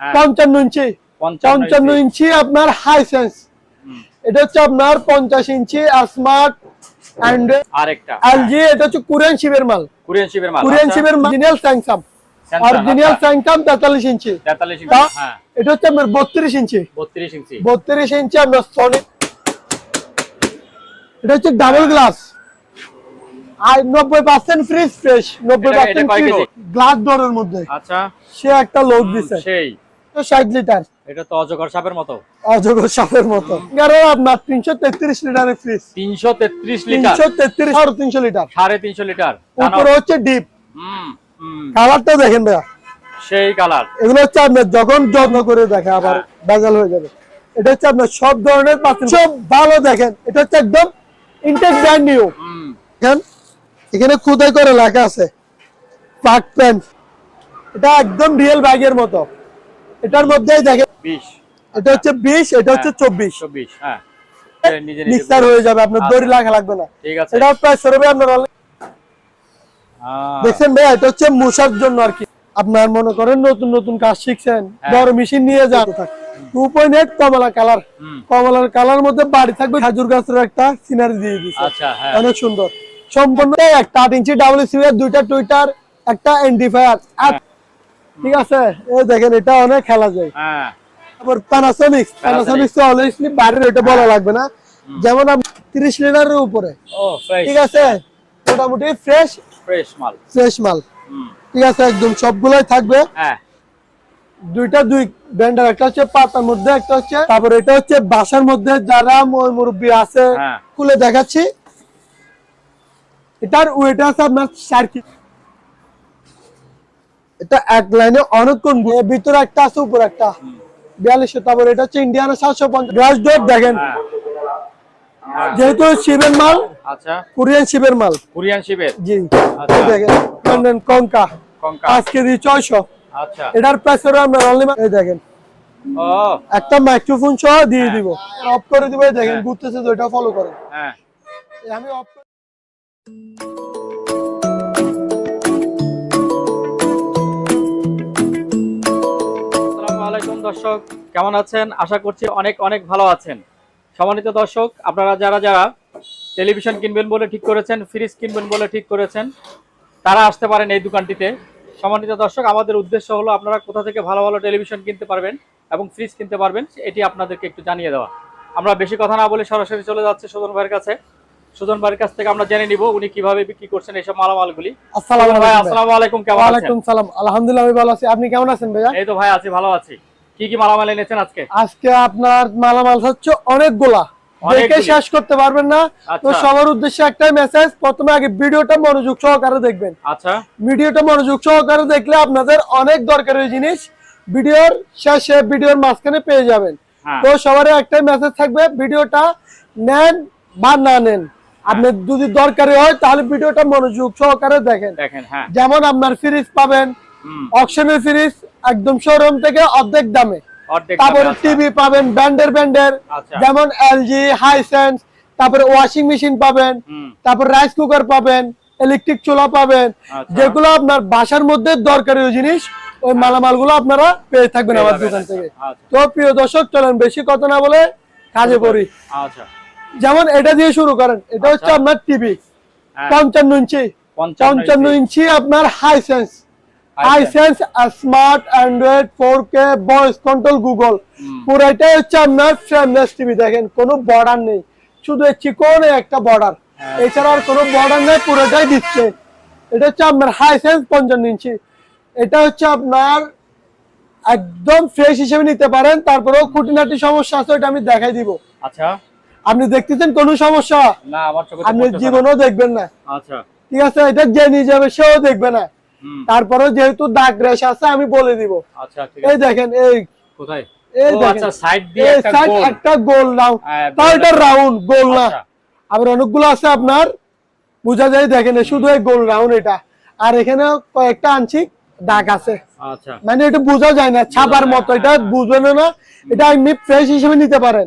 55 ইঞ্চি 55 ইঞ্চি আপনার হাইসেন্স। এটা হচ্ছে আপনার 50 ইঞ্চি স্মার্ট এন্ড আরেকটা এলজি। এটা হচ্ছে কোরিয়ান শিপের মাল। কোরিয়ান শিপের original Samsung. Original Samsung 43 inch. 43 inch. হ্যাঁ, এটা হচ্ছে আপনার 32 ইঞ্চি। 32 ইঞ্চি আপনার সনি। এটা হচ্ছে ডাবল গ্লাস। আর 90% ফ্রিজ ফ্রেশ। 90% গ্লাস ডোরের মধ্যে। আচ্ছা, সে একটা লোড দিছে। সেই তো 60 লিটার। এটা তো অজগর সাপের মতো। অজগর সাপের মতো। এর আপনার 333 লিটারের ফ্রিজ। 333 লিটার। 333 আর 300 লিটার। 350 লিটার। উপরে হচ্ছে ডিপ। কালারটা দেখেন ভাইয়া। সেই কালার। এগুলো হচ্ছে আপনার যখন যত্ন করে দেখে আবার ভেজাল হয়ে যাবে। এটা হচ্ছে আপনার সব ধরনের পাতিল সব ভালো দেখেন। এটা হচ্ছে একদম ইনটেক ব্র্যান্ড নিউ। দেখেন এখানে খোদাই করে লেখা আছে প্লাগ প্যান। এটা একদম রিয়েল ব্যাগের মতো। এটার মধ্যেই দেখেন 20। এটা হচ্ছে 20, এটা হচ্ছে 24। হ্যাঁ, মিক্সার হয়ে যাবে, আপনার দড়ি লাগা লাগবে না। ঠিক আছে। এটা প্রাইস হবে আপনার দেখছেন ভাই, এটা হচ্ছে মশার জন্য আর কি। আপনার মনে করেন নতুন নতুন কাজ শিখছেন, বড় মেশিন নিয়ে যান। 2.8 কমলা কালার। কমলার কালার মধ্যে বাড়ি থাকবে খেজুর গাছের একটা সিনারি দিয়ে দিয়েছে। আচ্ছা, হ্যাঁ, অনেক সুন্দর। সম্পূর্ণ একটা 8 ইঞ্চি WC এর দুইটা টুইটার, একটা এন্ডিফায়ার। ঠিক আছে, এই দেখেন এটা অনেক খেলা যায়। হ্যাঁ, তারপর প্যানাসোনিক তো অলওয়েজলি বাইরে এটা বলা লাগবে না। যেমন 30 লিটারের উপরে। ও ফ্রেশ। ঠিক আছে, মোটামুটি ফ্রেশ মাল। ঠিক আছে, একদম সবগুলাই থাকবে। হ্যাঁ, দুই ব্র্যান্ডের, একটা হচ্ছে পাতার মধ্যে, একটা হচ্ছে তারপর এটা হচ্ছে বাসার মধ্যে যারা মুরব্বী আছে খুলে দেখাচ্ছি। এটার ওয়েট আছে আপনার 4 কেজি। এটা এক লাইনে অনেকক্ষণ ভিতরে একটা আছে, উপরে একটা 4200। তারপর এটা হচ্ছে ইন্ডিয়ান 750 গ্লাস ডোর। দেখেন যেহেতু শিবের মাল। আচ্ছা, কোরিয়ান শিবের মাল। জি। আচ্ছা, দেখেন কঙ্কা 5 কেজি 600। আচ্ছা, এটার প্রাইস হবে আমরা অনলি এই দেখেন একটা মাইক্রোফোন সহ দিয়ে দিব। অফ করে দিব, দেখেন ঘুরতেছে তো, এটা ফলো করেন। হ্যাঁ, আমি অফ করে। আসসালামু আলাইকুম দর্শক, কেমন আছেন? আশা করছি অনেক অনেক ভালো আছেন। সম্মানিত দর্শক, আপনারা যারা যারা টেলিভিশন কিনবেন বলে ঠিক করেছেন, ফ্রিজ কিনবেন বলে ঠিক করেছেন, তারা আসতে পারেন এই দোকানটিতে। সম্মানিত দর্শক, আমাদের উদ্দেশ্য হলো আপনারা কোথা থেকে ভালো ভালো টেলিভিশন কিনতে পারবেন এবং ফ্রিজ কিনতে পারবেন, এটি আপনাদেরকে একটু জানিয়ে দেওয়া। আমরা বেশি কথা না বলে সরাসরি চলে যাচ্ছি সুজন ভাইয়ের কাছে। সুজন ভাইয়ের কাছ থেকে আমরা জেনে নিব উনি কিভাবে বিক্রি করছেন এইসব মালামালগুলি। আসসালামু আলাইকুম, কেমন আছেন? ওয়ালাইকুম সালাম, আলহামদুলিল্লাহ আমি ভালো আছি। আপনি কেমন আছেন ভাইয়া? এই তো ভাই আছি, ভালো আছি। কি কি মালামাল এনেছেন আজকে? আজকে আপনার মালামাল হচ্ছে অনেকগুলা, দেখে শেষ করতে পারবেন না। তো সবার উদ্দেশ্যে একটাই মেসেজ, প্রথমে আগে ভিডিওটা মনোযোগ সহকারে দেখবেন। আচ্ছা, ভিডিওটা মনোযোগ সহকারে দেখলে আপনাদের অনেক দরকারি জিনিস ভিডিওর শেষে, ভিডিওর মাঝখানে পেয়ে যাবেন। তো সবার একটাই মেসেজ থাকবে, ভিডিওটা নেন বা না নেন, আপনার যদি দরকারি হয় তাহলে ভিডিওটা মনোযোগ সহকারে দেখেন। যেমন আপনার ফ্রিজ পাবেন, অকশনের ফ্রিজ একদম শোরুম থেকে অর্ধেক দামে। তারপরে টিভি পাবেন ব্র্যান্ডের, যেমন এলজি, হাইসেন্স। তারপরে ওয়াশিং মেশিন পাবেন, তারপর রাইস কুকার পাবেন, ইলেকট্রিক চুলা পাবেন। যেগুলো আপনার বাসার মধ্যে দরকারি জিনিস, ওই মালামালগুলো আপনারা পেয়ে থাকবেন আমার দোকান থেকে। তো প্রিয় দর্শক, চলেন বেশি কথা না বলে কাজে করি। যেমন এটা দিয়ে শুরু করেন। এটা হচ্ছে আপনার টিভি 55 ইঞ্চি আপনার Hisense smart Android 4K voice control Google. পুরোটাই হচ্ছে আপনার ফ্রেমলেস টিভি। দেখেন কোনো বর্ডার নেই, শুধু চিকন একটা বর্ডার, এছাড়া আর কোনো বর্ডার নেই, পুরোটাই ডিসপ্লে। এটা হচ্ছে আপনার হাইসেন্স 55 ইঞ্চি। এটা হচ্ছে আপনার একদম ফ্রেশ হিসেবে নিতে পারেন। তারপরেও খুঁটিনাটি সমস্যা আছে, এটা আমি দেখাই দিব। আচ্ছা, আপনি দেখতেছেন কোনো সমস্যা না? আমার চোখে আপনি জীবনেও দেখবেন না। আচ্ছা, ঠিক আছে, এটা যে নিয়ে যাবে সেও দেখবে না। তারপরে যেহেতু দাগ রেশ আছে আমি বলে দিব। আচ্ছা, ঠিক আছে। এই দেখেন, এই কোথায়? এই দেখেন, আচ্ছা, সাইড দিয়ে একটা গোল নাও, তাও এটা রাউন্ড গোল না। আবার অনেকগুলো আছে আপনার বোঝা যায়, দেখেন শুধু এই গোল রাউন্ড এটা। আর এখানে কয়েকটা আংশিক দাগ আছে। আচ্ছা, মানে এটা বোঝা যায় না, ছাপার মতো, এটা বুঝবেন না। এটা আপনি ফ্রেশ হিসেবে নিতে পারেন।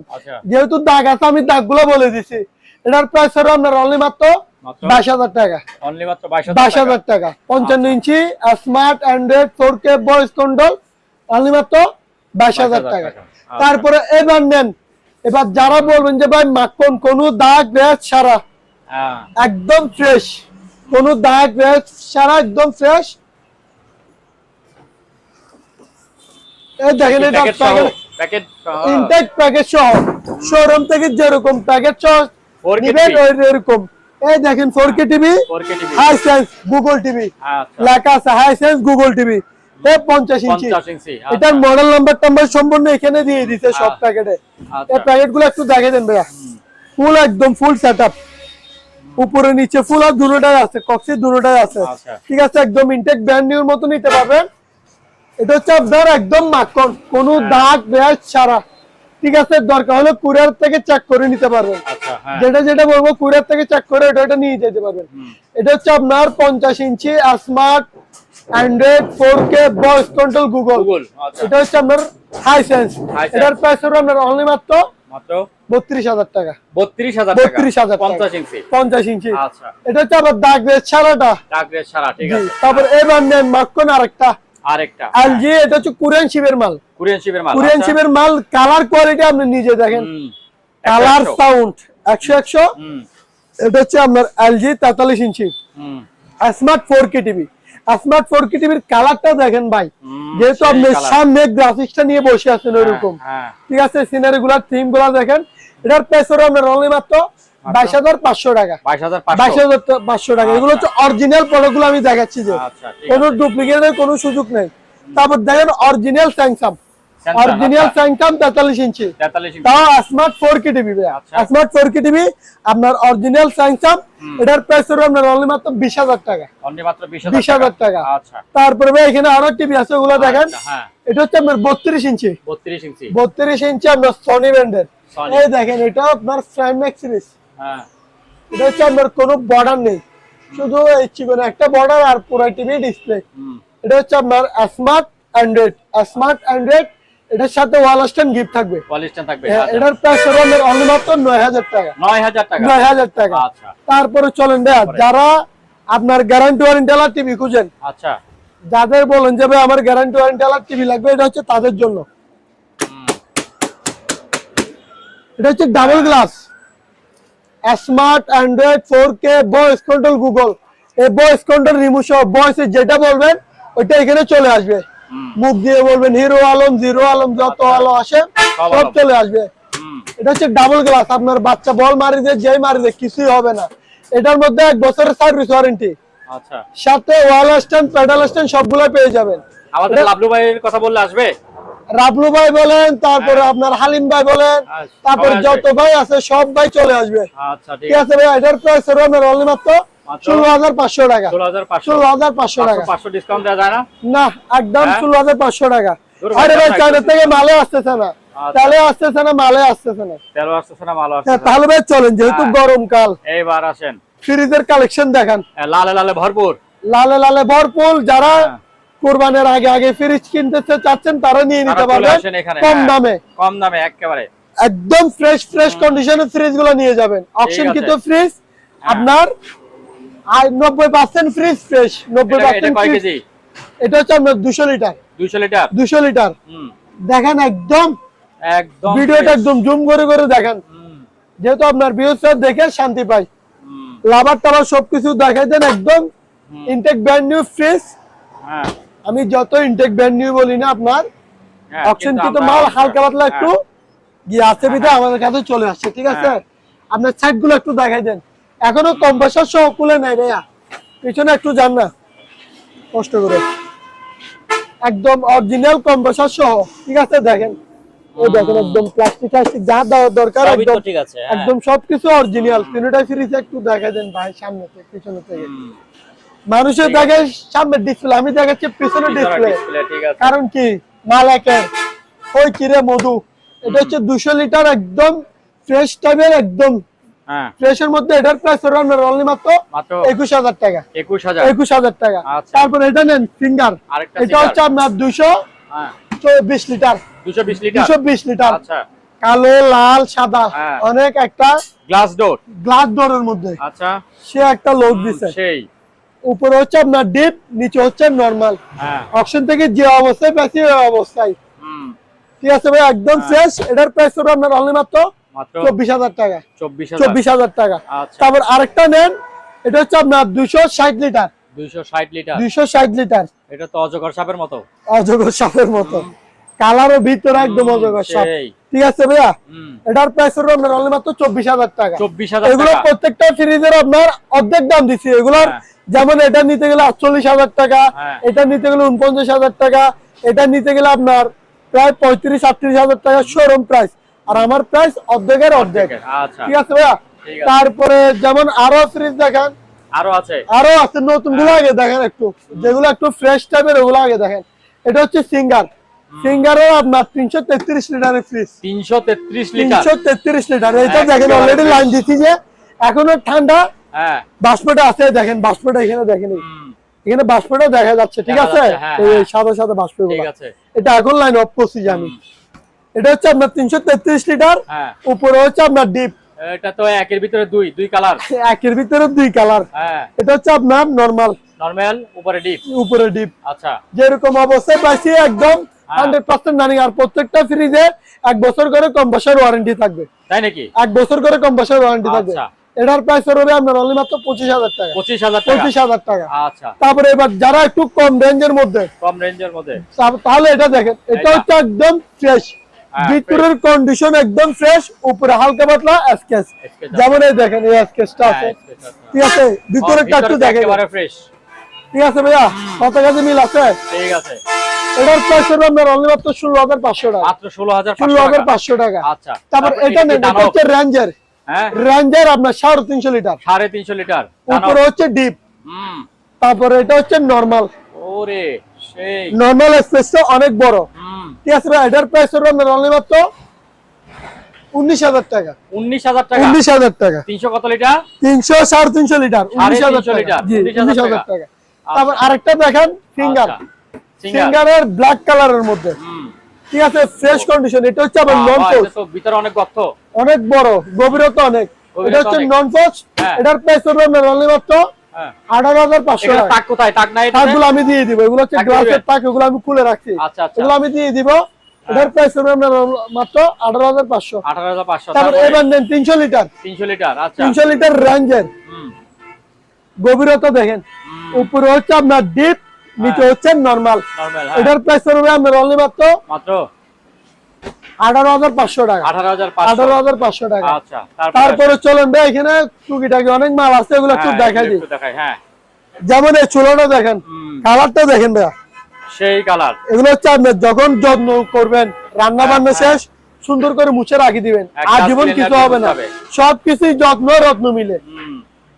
যেহেতু দাগ আছে আমি দাগগুলো বলে দিছি। এটার প্রাইস হলো আপনার অনলি মাত্র 22,000 টাকা। 22,000 টাকা। 55 inch smart Android 4K voice control only মাত্র 22,000 টাকা। আচ্ছা। তারপরে এবার নেন, এবার যারা বলবেন যে ভাই মাখন কোনো দাগ রেজ ছাড়া হ্যাঁ একদম ফ্রেশ, কোনো দাগ রেজ ছাড়া একদম ফ্রেশ, এই দেখেন এটা প্যাকেট ইনটেক প্যাকেজ সহ শোরুম থেকে যেরকম প্যাকেজ সহ 4K নিবেন TV। এরকম। এই দেখেন 4K TV 4K TV Hisense Google TV আচ্ছা লেখা আছে, Hisense Google TV 50 inch. 50 inch এটার মডেল নাম্বার সম্পূর্ণ এখানে দিয়ে দিছে সব প্যাকেটে। আচ্ছা। এই প্যাকেটগুলো একটু দেখে দেন ভাইয়া, ফুল একদম ফুল সেটআপ, উপরে নিচে ফুল আর দুটোটাই আছে, কক্সি দুটোটাই আছে। আচ্ছা। ঠিক আছে, একদম ইনটেক ব্র্যান্ড নিউর মতো নিতে পারবেন। এটা হচ্ছে আপনার একদম মাখন, কোনো দাগ রেজ ছাড়া। ঠিক আছে, দরকার হলে কুরিয়ার থেকে চেক করে নিতে পারবেন। আচ্ছা হ্যাঁ যেটা বলবো কুরিয়ার থেকে চেক করে এটা নিয়ে যেতে পারবেন। এটা হচ্ছে আপনার 50 inch smart Android 4K voice control Google. আচ্ছা এটা হচ্ছে আপনার হাই সেন্স। এটার প্রাইস হবে আপনার অনলি মাত্র 32,000 টাকা। 32,000 টাকা 32,000 টাকা 50 ইঞ্চি 50 ইঞ্চি। আচ্ছা এটা হচ্ছে আবার দাগ রেজ ছাড়াটা। দাগ রেজ ছাড়া ঠিক আছে। তারপর এবার নেন মাখন আরেকটা আরেকটা এলজি, এটা হচ্ছে কোরিয়ান শিপের মাল। কোরিয়ান শিপের মাল কোরিয়ান শিপের মাল, কালার কোয়ালিটি আপনি নিজে দেখেন, কালার সাউন্ড 100 এটা হচ্ছে আপনার LG 43 inch smart 4K TV. Smart 4K টিভির কালারটা দেখেন ভাই, যেহেতু আপনি সামনে গ্রাফিক্সটা নিয়ে বসে আছেন ওরকম। ঠিক আছে, সিনারি গুলা থিম গুলা দেখেন। এটার প্রাইস হলো আপনার অনলি মাত্র 22,500 টাকা। 22,500 টাকা। এগুলো হচ্ছে অরিজিনাল প্রোডাক্ট গুলো আমি দেখাচ্ছি, যে কোনো ডুপ্লিকেটের কোনো সুযোগ নেই। তারপর দেখেন অরিজিনাল স্যামসাং, অরিজিনাল স্যামসাং 43 ইঞ্চি, তাও smart 4K TV. Smart 4K TV আপনার অরিজিনাল স্যামসাং, এটার প্রাইস হলো আপনার অনলি মাত্র 20,000 টাকা। অনলি মাত্র 20,000 টাকা। আচ্ছা। তারপরে ভাই এখানে আরো টিভি আছে, ওগুলো দেখেন। এটা হচ্ছে আপনার 32 ইঞ্চি 32 ইঞ্চি আপনার সনি ব্র্যান্ডের। এই দেখেন, এটা আপনার প্রাইম ম্যাক্স সিরিজ। হ্যাঁ এটা হচ্ছে আপনার কোনো বর্ডার নেই, শুধু এই চিকন একটা বর্ডার আর পুরো টিভি ডিসপ্লে। এটা হচ্ছে আপনার স্মার্ট অ্যান্ড্রয়েড। স্মার্ট অ্যান্ড্রয়েড, এটার সাথে ওয়াল স্ট্যান্ড গিফট থাকবে। এটার প্রাইস হলো আপনার অনলি মাত্র 9,000 টাকা। 9,000 টাকা। আচ্ছা। তারপরে চলেন ভাইয়া, যারা আপনার গ্যারান্টি ওয়ারেন্টি ওয়ালা টিভি খুঁজেন, আচ্ছা, যাদের বলেন যে ভাই আমার গ্যারান্টি ওয়ারেন্টি ওয়ালা টিভি লাগবে, এটা হচ্ছে তাদের জন্য। এটা হচ্ছে double glass smart Android 4K voice control Google. এই ভয়েস কন্ট্রোল রিমোট সহ ভয়েসে যেটা বলবেন ওইটা এখানে চলে আসবে। মুখ দিয়ে বলবেন হিরো আলম, জিরো আলম, যত আলো আসে সব চলে আসবে। এটা হচ্ছে ডাবল গ্লাস, আপনার বাচ্চা বল মারি দিয়ে যেই মারি দিয়ে কিছুই হবে না। এটার মধ্যে 1 বছরের সার্ভিস ওয়ারেন্টি, আচ্ছা, সাথে ওয়াল স্ট্যান্ড, প্যাডাল স্ট্যান্ড সবগুলো পেয়ে যাবেন। আমাদের লাবলু ভাইয়ের কথা বললে আসবে? রাবলু ভাই বলেন, তারপরে আপনার হালিম ভাই বলেন, তারপর যত ভাই আছে সব ভাই চলে আসবে। আচ্ছা ঠিক আছে ভাই, এটার প্রাইস হলো আপনার অনলি মাত্র 16,500 টাকা। 16,500 টাকা। 500 ডিসকাউন্ট দেওয়া যায় না? না, একদম 16,500 টাকা। আরে ভাই, চায়না থেকে মালে আসতেছে না, তেলে আসতেছে না, মালে আসতেছে না, তেল আসতেছে না, মাল আসতেছে না। তাহলে ভাই চলেন, যেহেতু গরমকাল, এইবার আসেন, ফ্রিজের কালেকশন দেখান। লালে লালে ভরপুর, লালে লালে ভরপুর। যারা কুরবানের আগে ফ্রিজ কিনতে চাচ্ছেন, তারা নিয়ে নিতে পারবেন কম দামে। কম দামে একেবারে একদম ফ্রেশ কন্ডিশনের ফ্রিজ গুলো নিয়ে যাবেন। অপশন কিন্তু ফ্রিজ আপনার 90% ফ্রিজ ফ্রেশ, 90%। কয় কেজি? এটা হচ্ছে আপনার 200 লিটার। 200 লিটার। দেখেন একদম ভিডিওটা একদম জুম করে দেখেন, যেহেতু আপনার ভিউয়ার্স দেখে শান্তি পাই। লাভার টাভার সবকিছু দেখাই দেন, একদম ইনটেক ব্র্যান্ড নিউ ফ্রিজ। আমি যত ইনটেক ব্র্যান্ড নিউ বলি না, আপনার অপশন কিন্তু মাল হালকা পাতলা একটু গিয়ে আছে বিধা আমাদের কাছে চলে আসছে। ঠিক আছে, আপনার সাইড গুলো একটু দেখাই দেন। এখনো কম্প্রেসর সহ খুলে নাই ভাইয়া, পিছনে একটু যান না কষ্ট করে, একদম অরিজিনাল কম্প্রেসর সহ। ঠিক আছে, দেখেন, ওই দেখেন একদম প্লাস্টিক যা দেওয়ার দরকার একদম ঠিক আছে, একদম সবকিছু অরিজিনাল। তিনটাই ফ্রিজ একটু দেখাই দেন ভাই, সামনে থেকে পিছনে থেকে। মানুষের দেখে সামনে ডিসপ্লে, আমি দেখাচ্ছি পিছনে ডিসপ্লে। কারণ কি, মালাকের ওই কিরে মধু। এটা হচ্ছে 200 লিটার একদম ফ্রেশ টাইপের, একদম ফ্রেশের মধ্যে। এটার প্রাইস হলো আপনার অনলি মাত্র 21,000 টাকা। 21,000 টাকা। তারপর এটা নেন ফিঙ্গার, এটা হচ্ছে আপনার 220 লিটার। 220 লিটার। কালো, লাল, সাদা, অনেক একটা গ্লাস ডোরের মধ্যে। আচ্ছা, সে একটা লোড দিছে। সেই উপরে হচ্ছে আপনার ডিপ, নিচে হচ্ছে নরমাল। অপশন থেকে যে অবস্থায় পেয়েছি ওই অবস্থায়। ঠিক আছে ভাই, একদম ফ্রেশ। এটার প্রাইস হবে আপনার অনলি মাত্র মাত্র 24,000 টাকা। 24,000 টাকা। আচ্ছা। তারপর আরেকটা নেন, এটা হচ্ছে আপনার 260 লিটার। 260 লিটার। 260 লিটার। এটা তো অজগর সাপের মতো। অজগর সাপের মতো। কালারও ভিতরে একদম অজগর সাপ। ঠিক আছে ভাইয়া, এটার প্রাইস হবে আপনার অনলি মাত্র 24,000 টাকা। 24,000 টাকা। এগুলো প্রত্যেকটা ফ্রিজের আপনার অর্ধেক দাম দিচ্ছি। এগুলোর যেমন এটা নিতে গেলে 48,000 টাকা, এটা নিতে গেলে 49,000 টাকা, এটা নিতে গেলে আপনার প্রায় 35-38,000 টাকা শোরুম প্রাইস। আর আমার প্রাইস অর্ধেকের অর্ধেক। আচ্ছা, ঠিক আছে ভাইয়া। তারপরে যেমন আরো ফ্রিজ দেখেন, আরো আছে নতুন গুলো আগে দেখেন, একটু যেগুলো একটু ফ্রেশ টাইপের ওগুলো আগে দেখেন। এটা হচ্ছে সিঙ্গারের আপনার 333 লিটারের ফ্রিজ। 333 লিটার। 333 লিটার। এটা দেখেন অলরেডি লাইন দিচ্ছি যে এখনো ঠান্ডা। বাষ্পটা আছে, দেখেন বাষ্পটা এখানে দেখেন, এখানে বাষ্পটা দেখা যাচ্ছে। ঠিক আছে, এই সাদা সাদা বাষ্প। এটা এখন লাইন অফ করছি আমি। এটা হচ্ছে আপনার 333 লিটার। উপরে হচ্ছে আপনার ডিপ। এটা তো একের ভিতরে দুই কালার। একের ভিতরে দুই কালার। এটা হচ্ছে আপনার নরমাল, উপরে ডিপ। আচ্ছা, যেরকম অবস্থায় পাইছি একদম 100% রানিং। আর প্রত্যেকটা ফ্রিজে 1 বছর করে কম্প্রেসর ওয়ারেন্টি থাকবে। তাই নাকি? 1 বছর করে কম্প্রেসর ওয়ারেন্টি থাকবে। এটার প্রাইস হবে আপনার অনলি মাত্র 25,000 টাকা। 25,000 টাকা। আচ্ছা। তারপরে এবার যারা একটু কম রেঞ্জের মধ্যে, তাহলে এটা দেখেন, এটা হচ্ছে একদম ফ্রেশ। ভিতরের কন্ডিশন একদম ফ্রেশ, উপরে হালকা পাতলা স্কেচ। যেমন এই দেখেন, এই স্কেচটা আছে। ঠিক আছে, ভিতরে একটু দেখেন একেবারে ফ্রেশ। ঠিক আছে ভাইয়া, কত কাছে মিল আছে? ঠিক আছে। এটার প্রাইস হবে আপনার অনলি মাত্র 16,500 টাকা। মাত্র 16,500 টাকা। আচ্ছা। তারপর এটা নেন, এটা হচ্ছে রেঞ্জার। রেঞ্জার আপনার 350 লিটার। 350 লিটার। উপরে হচ্ছে ডিপ। তারপরে এটা হচ্ছে নরমাল। ওরে সেই নরমাল স্পেসটা অনেক বড়। ঠিক আছে ভাই, এটার প্রাইস হবে আপনার অনলি মাত্র 19,000 টাকা। 19,000 টাকা। 19,000 টাকা। 300 কত লিটার? 300 লিটার। 19,000 টাকা। জি, 19,000 টাকা। তারপর আরেকটা দেখেন, সিঙ্গারের ব্ল্যাক কালারের মধ্যে। ঠিক আছে, ফ্রেশ কন্ডিশন। এটা হচ্ছে আবার নন পোস্ট। এটা তো ভিতরে অনেক গর্ত, অনেক বড়, গভীরতা অনেক। এটা হচ্ছে নন পোস্ট। এটার প্রাইস হবে আপনার অনলি মাত্র 18,500 টাকা। টাক কোথায়? টাক নাই, টাকগুলো আমি দিয়ে দিব। এগুলো হচ্ছে গ্লাসের টাক, এগুলো আমি খুলে রাখছি। আচ্ছা আচ্ছা, এগুলো আমি দিয়ে দিব। এটার প্রাইস হবে আপনার মাত্র 18,500। 18,500। তারপর এবার নেন 300 লিটার। 300 লিটার। আচ্ছা, 300 লিটার রেঞ্জের। গভীরতা দেখেন, উপরে হচ্ছে আপনার ডিপ, নিচে হচ্ছে নরমাল। এটার প্রাইস হবে আপনার অনলি মাত্র 18,500 টাকা। 18,500 টাকা। আচ্ছা। তারপরে চলেন ভাই, এখানে টুকিটাকি অনেক মাল আছে, এগুলো একটু দেখাই দিই। যেমন এই চুলাটা দেখেন, কালারটা দেখেন ভাইয়া, সেই কালার। এগুলো হচ্ছে আপনি যখন যত্ন করবেন, রান্না বান্না শেষ সুন্দর করে মুছে রাখি দিবেন, আর জীবন কিছু হবে না। সবকিছুই যত্ন রত্ন মিলে।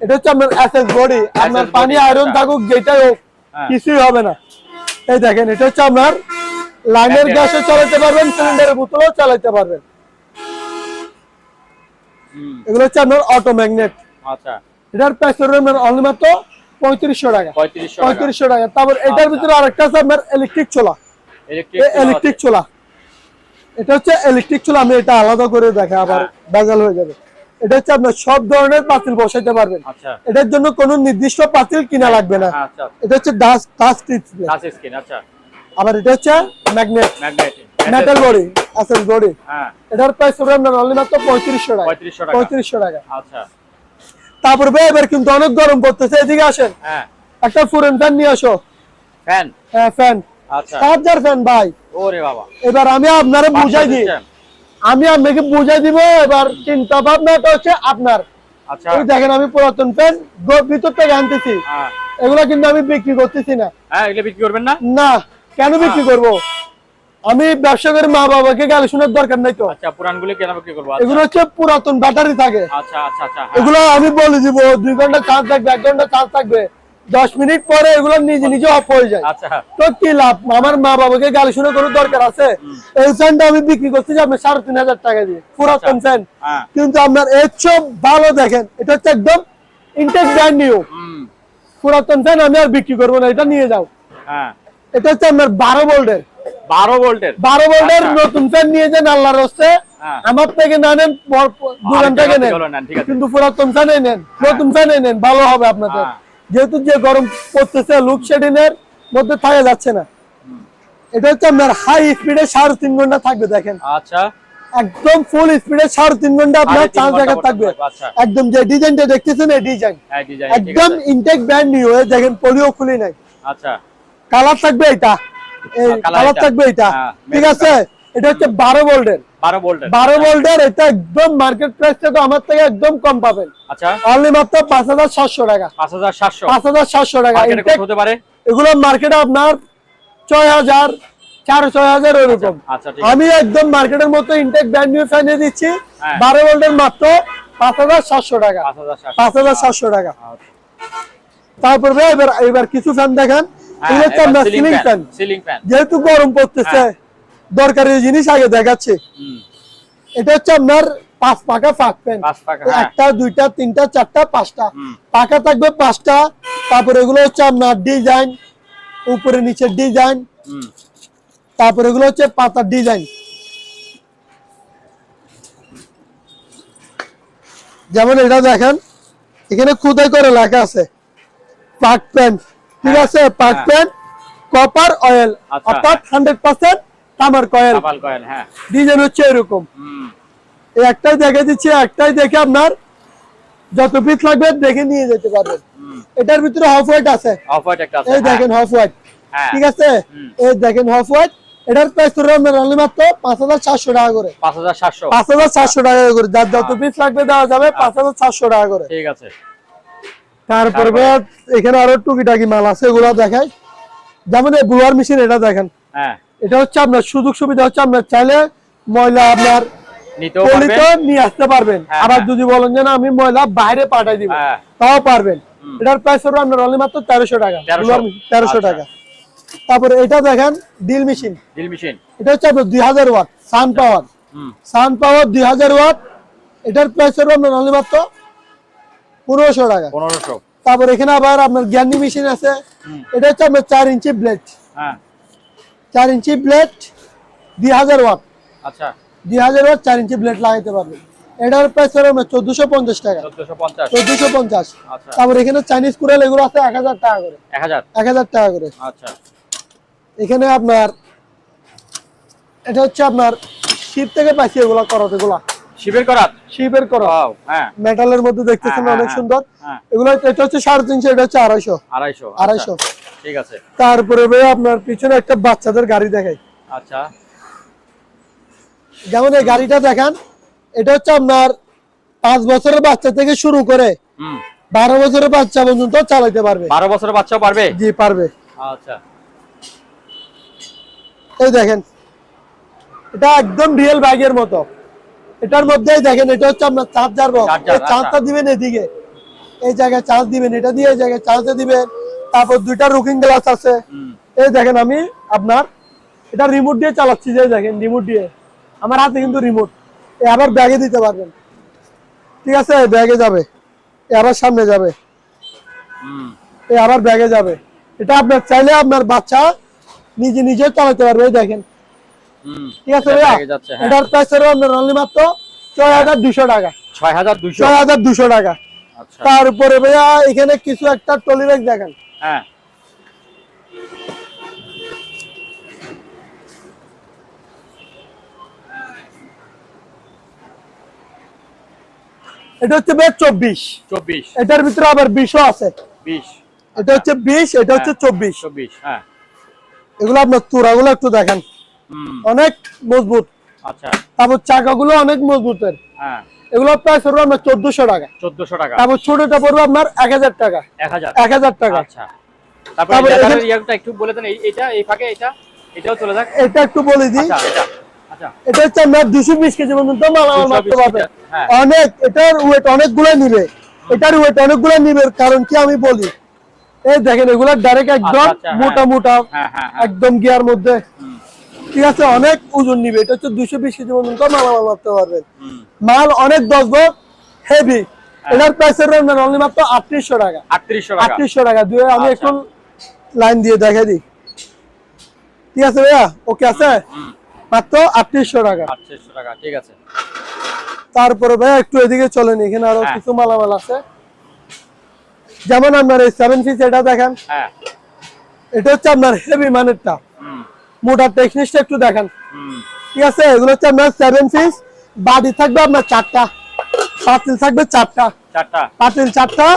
এটা হচ্ছে আপনার এসএস বডি। আপনার পানি আয়রন থাকুক যেটাই হোক, কিছুই হবে না। এই দেখেন, এটা হচ্ছে আপনার লাইনের গ্যাসও চালাতে পারবেন, সিলিন্ডারের বোতলও চালাতে পারবেন। এগুলো হচ্ছে আপনার অটো ম্যাগনেট। আচ্ছা, এটার প্রাইস হবে আপনার অনলি মাত্র 3500 টাকা। 3500 টাকা। তারপর এটার ভিতরে আরেকটা আছে আপনার ইলেকট্রিক চুলা। ইলেকট্রিক চুলা, এটা হচ্ছে ইলেকট্রিক চুলা। আমি এটা আলাদা করে দেখা, আবার ভেজাল হয়ে যাবে। এটা হচ্ছে আপনার সব ধরনের পাতিল বসাইতে পারবেন। আচ্ছা, এটার জন্য কোনো নির্দিষ্ট পাতিল কিনা লাগবে না। আচ্ছা, এটা হচ্ছে টাচ স্ক্রিন। আচ্ছা, আবার এটা হচ্ছে magnet, metal body, SS body. হ্যাঁ, এটার প্রাইস হবে আপনার অনলি মাত্র 3500 টাকা। 3500 টাকা। আচ্ছা। তারপর ভাই এবার কিন্তু অনেক গরম পড়তেছে, এদিকে আসেন। হ্যাঁ, একটা ফুরেন ফ্যান নিয়ে আসো। ফ্যান? হ্যাঁ, ফ্যান। আচ্ছা, চার্জার ফ্যান ভাই। ওরে বাবা, এবার আমি আপনারে বুঝাই দিই। আমি আপনাকে বুঝাই দিব। এবার চিন্তা ভাবনাটা হচ্ছে আপনার। আচ্ছা, এই দেখেন, আমি পুরাতন ফ্যান ভিতর থেকে আনতেছি। এগুলা কিন্তু আমি বিক্রি করতেছি না। হ্যাঁ, এগুলো বিক্রি করবেন না? না, কেন বিক্রি করব? আমি ব্যবসা করে মা বাবাকে গালি শোনার দরকার নাই তো। আচ্ছা, পুরানগুলো কেন বিক্রি করব? এগুলো হচ্ছে পুরাতন ব্যাটারি থাকে। আচ্ছা আচ্ছা আচ্ছা, এগুলো আমি বলে দিব 2 ঘন্টা চার্জ থাকবে, 1 ঘন্টা চার্জ থাকবে, 10 মিনিট পরে এগুলো নিজে নিজে অফ হয়ে যায়। আচ্ছা, তো কি লাভ? আমার মা বাবাকে গালি শোনার কোনো দরকার আছে? এই ফ্যানটা আমি বিক্রি করছি যে আপনার 3,500 টাকা দিয়ে, পুরাতন ফ্যান। কিন্তু আপনার এর সব ভালো দেখেন, এটা হচ্ছে একদম ইনটেক ব্র্যান্ড নিউ পুরাতন ফ্যান। আমি আর বিক্রি করবো না, এটা নিয়ে যাও। এটা হচ্ছে আপনার 12 ভোল্টের। 12 ভোল্টের নতুন ফ্যান নিয়ে যান, আল্লাহর রাস্তে। আমার থেকে না নেন, দোকান থেকে নেন, কিন্তু পুরাতন ফ্যানে নেন, নতুন ফ্যানে নেন, ভালো হবে আপনাদের। যেহেতু যে গরম পড়তেছে, লোডশেডিং এর মধ্যে থাকা যাচ্ছে না। এটা হচ্ছে আপনার হাই স্পিডে 3.5 ঘন্টা থাকবে দেখেন। আচ্ছা, একদম ফুল স্পিডে 3.5 ঘন্টা আপনার 3.5 চার্জ জায়গা ঘন্টা থাকবে। আচ্ছা, একদম যে ডিজাইনটা দেখতেছেন এই ডিজাইন হ্যাঁ ডিজাইন ঠিক একদম আছে। ইনটেক ব্র্যান্ড নিউ দেখেন, পলিও খুলি নাই। আচ্ছা, কালার থাকবে এটা, এই কালার থাকবে এটা, ঠিক আছে। এটা হচ্ছে 12 ভোল্টের, 12 ভোল্টের। এটা একদম মার্কেট প্রাইস থেকে আমার থেকে একদম কম পাবেন। আচ্ছা, অনলি মাত্র 5700 টাকা। 5700 টাকা। মার্কেটে কত হতে পারে? এগুলো মার্কেটে আপনার 6000 6000 এরকম। আচ্ছা, আমি একদম মার্কেটের মতো ইনটেক ব্র্যান্ড নিউ ফ্যান দিচ্ছি 12 ভোল্টের মাত্র 5700 টাকা। 5700 টাকা। তারপর এবার কিছু ফ্যান দেখেন, এগুলো হচ্ছে আপনার সিলিং ফ্যান। যেহেতু গরম পড়তেছে, দরকারি জিনিস আগে দেখাচ্ছি। এটা হচ্ছে আপনার 5 পাকা ফাঁক ফ্যান, একটা দুইটা তিনটা চারটা পাঁচটা পাকা থাকবে 5টা। তারপর এগুলো হচ্ছে আপনার ডিজাইন, উপরে নিচে ডিজাইন, তারপর এগুলো হচ্ছে পাতার ডিজাইন। যেমন এটা দেখেন, এখানে খোদাই করে লেখা আছে পাক প্যান, ঠিক আছে। পাক প্যান কপার অয়েল, অর্থাৎ 100% তামার কয়েল। ডিজাইন হচ্ছে এরকম। এই একটাই দেখে দিচ্ছি, একটাই দেখে আপনার যত পিস লাগবে দেখে নিয়ে যেতে পারবেন। এটার ভিতরে অফ হোয়াইট আছে, এই দেখেন অফ হোয়াইট, ঠিক আছে। এই দেখেন অফ হোয়াইট। এটার প্রাইস ধরে আপনার অনলি মাত্র 5400 টাকা করে। 5400 টাকা করে। যার যত পিস লাগবে দেওয়া যাবে 5400 টাকা করে, ঠিক আছে। তারপরে এখানে আরো টুকিটাকি মাল আছে, এগুলো দেখাই। যেমন এই ব্লোয়ার মেশিন, এটা দেখেন। এটা হচ্ছে আপনার সুযোগ সুবিধা হচ্ছে আপনার চাইলে ময়লা আপনার নিয়ে আসতে পারবেন। আবার যদি বলেন যে না আমি ময়লা বাইরে পাঠাই দিব, তাও পারবেন। এটার প্রাইস হবে আপনার অনলি মাত্র 1300 টাকা। 1300 টাকা। তারপরে এটা দেখেন ড্রিল মেশিন। এটা হচ্ছে আপনার 2000 ওয়াট সান পাওয়ার। 2000 ওয়াট। এটার প্রাইস হবে আপনার অনলি মাত্র 1500 টাকা। তারপর এখানে আবার আপনার গ্যান্ডি মেশিন আছে। এটা হচ্ছে আপনার 4 ইঞ্চি ব্লেড, 4 ইঞ্চি ব্লেড 2000 ওয়াট। আচ্ছা, 2000 ওয়াট 4 ইঞ্চি ব্লেড লাগাইতে পারবেন। এটার প্রাইস হবে 1450 টাকা। 1450। তারপর এখানে চাইনিজ কুড়াল এগুলো আছে 1000 টাকা করে। 1000 টাকা করে। আচ্ছা, এখানে আপনার এটা হচ্ছে আপনার শিপ থেকে পাইছি, এগুলো করত, এগুলা শিপের করা মেটালের মধ্যে দেখতেছেন অনেক সুন্দর। এগুলো এটা হচ্ছে 350, এটা হচ্ছে 250। ঠিক আছে। তারপরে ভাই আপনার পিছনে একটা বাচ্চাদের গাড়ি দেখাই। আচ্ছা, যেমন এই গাড়িটা দেখেন, এটা হচ্ছে আপনার 5 বছরের বাচ্চা থেকে শুরু করে 12 বছরের বাচ্চা পর্যন্ত চালাতে পারবে। 12 বছরের বাচ্চাও পারবে? জি পারবে। আচ্ছা, এই দেখেন, এটা একদম রিয়েল বাইকের মতো। এটার মধ্যেই দেখেন, এটা হচ্ছে আপনার চার্জার বক্স। এই চার্জটা দিবেন এদিকে, এই জায়গায় চার্জ দিবেন, এটা দিয়ে এই জায়গায় চার্জ দিবেন। তারপর দুইটা রুকিং গ্লাস আছে। এই দেখেন, আমি আপনার এটা রিমোট দিয়ে চালাচ্ছি, যে দেখেন রিমোট দিয়ে, আমার হাতে কিন্তু রিমোট। আবার ব্যাগে দিতে পারবেন, ঠিক আছে। ব্যাগে যাবে, আবার সামনে যাবে, আবার ব্যাগে যাবে। এটা আপনার চাইলে আপনার বাচ্চা নিজে নিজে চালাতে পারবে, এই দেখেন, ঠিক আছে ভাইয়া। এটার প্রাইস হবে আপনার অনলি মাত্র 6200 টাকা। 6200 টাকা। তারপরে ভাইয়া এখানে কিছু একটা টলি ব্যাগ দেখেন। এটা হচ্ছে 24। এটার ভিতরে আবার 20 আছে। এটা হচ্ছে 20, এটা হচ্ছে 24। এগুলো আপনার চূড়াগুলো একটু দেখেন, অনেক মজবুত। আচ্ছা, তারপর চাকাগুলো অনেক মজবুতের। এগুলো প্রাইস পড়বে আপনার 1400 টাকা। তারপর ছোটটা পড়বে আপনার 1000 টাকা। 1000 টাকা। আচ্ছা, তারপর লেদারের ইয়াটা একটু বলে দেন। এইটা এই ফাঁকে এটাও চলে যাক, এটা একটু বলে দিই। আচ্ছা, এটা হচ্ছে আপনার 220 কেজি পর্যন্ত মালামাল মারতে পারবে। অনেক, এটার ওয়েট অনেকগুলো নিবে, এটার ওয়েট অনেকগুলো নিবে। কারণ কি আমি বলি, এই দেখেন এগুলা ডাইরেক্ট একদম মোটা মোটা, একদম গিয়ার মধ্যে, ঠিক আছে। অনেক ওজন নিবে। এটা হচ্ছে 220 কেজি পর্যন্ত মালামাল মারতে পারবেন। মাল অনেক 10 বক হেভি। এটার প্রাইস এর অনলি মাত্র 3800 টাকা। 3800 টাকা। আমি একটু লাইন দিয়ে দেখাই দিই, ঠিক আছে ভাইয়া? ওকে আছে, মাত্র 3800 টাকা। 3800 টাকা, ঠিক আছে। তারপরে ভাইয়া একটু এদিকে চলেন, এখানে আরো কিছু মালামাল আছে। যেমন আপনার এই 7 পিস এটা দেখেন, এটা হচ্ছে আপনার হেভি মানেরটা। মোটর টেকনিকটা একটু দেখেন। হুম ঠিক আছে, এগুলো হচ্ছে আপনার 7 পিস, বাডি থাকবে আপনার 4টা, পাতিল থাকবে 4টা, পাতিল 4টা,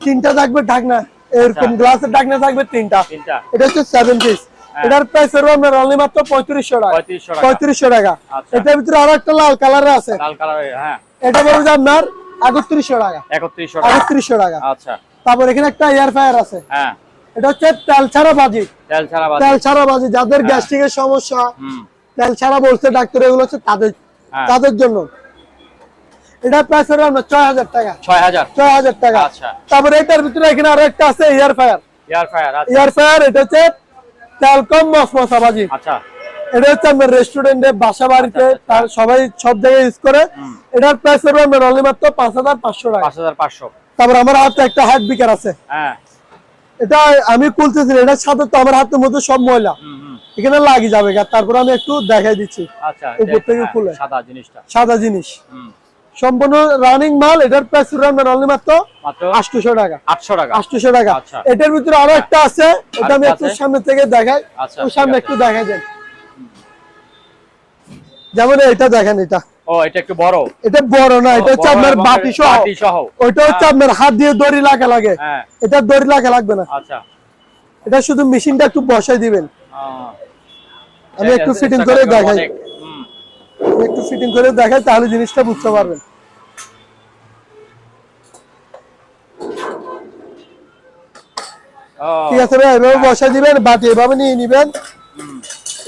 3টা থাকবে ঢাকনা, এরকম গ্লাসের ঢাকনা থাকবে 3টা। এটা হচ্ছে 7 পিস। এটার প্রাইস হবে আপনার অনলি মাত্র 3500 টাকা। 3500 টাকা। এটার ভিতরে আরো একটা লাল কালার আছে, লাল কালার। হ্যাঁ, এটা পড়বে আপনার 3100 টাকা। 3100 টাকা। আচ্ছা, তারপর এখানে একটা এয়ার ফ্রায়ার আছে। হ্যাঁ, এটা হচ্ছে তেল ছাড়া বাজি। তেল ছাড়া বাজি, যাদের হ্যাঁ। গ্যাস্ট্রিকের সমস্যা, হুম তেল ছাড়া বলছে ডাক্তার, এগুলো হচ্ছে হ্যাঁ। তাদের জন্য। এটা প্রাইস হবে আপনার 6000 টাকা। 6000 টাকা। আচ্ছা, তারপরে এটার ভিতরে এখানে আরো একটা আছে এয়ার ফ্রায়ার। আচ্ছা। এয়ার ফ্রায়ার, এটা হচ্ছে তেল কম মশমশা বাজি। আচ্ছা, এটা হচ্ছে আপনার রেস্টুরেন্টে, বাসা বাড়িতে, আচ্ছা, আচ্ছা। তার সবাই সব জায়গায় ইউজ করে। হুম। এটার প্রাইস হবে আপনার অনলি মাত্র 5500 টাকা। 5500। তারপর আমার হাতে একটা হাত বিকার আছে। হ্যাঁ, এটা আমি খুলতেছি, এটার সাথে তো আমার হাতের মধ্যে সব ময়লা এখানে লাগি যাবে। তারপর আমি একটু দেখাই দিচ্ছি। আচ্ছা, উপর থেকে খুলে সাদা জিনিসটা, সাদা জিনিস, হুম, সম্পূর্ণ রানিং মাল। এটার প্রাইস হবে আপনার অনলি মাত্র 800 টাকা। 800 টাকা। আচ্ছা। এটার ভিতরে আরো একটা আছে, এটা আমি একটু সামনে থেকে দেখাই। আচ্ছা, ওই সামনে একটু দেখাই দেন। যেমন এটা দেখেন, এটা এটা একটু বড়। এটা বড় না, এটা হচ্ছে আপনার বাটি সহ। ওইটা হচ্ছে আপনার হাত দিয়ে দড়ি লাগা লাগে, এটা দড়ি লাগা লাগবে না। আচ্ছা, এটা শুধু মেশিনটা একটু বসাই দিবেন। আমি একটু ফিটিং করে দেখাই, একটু ফিটিং করে দেখাই, তাহলে জিনিসটা বুঝতে পারবেন। ঠিক আছে ভাই, এভাবে বসাই দিবেন, বাটি এভাবে নিয়ে নিবেন,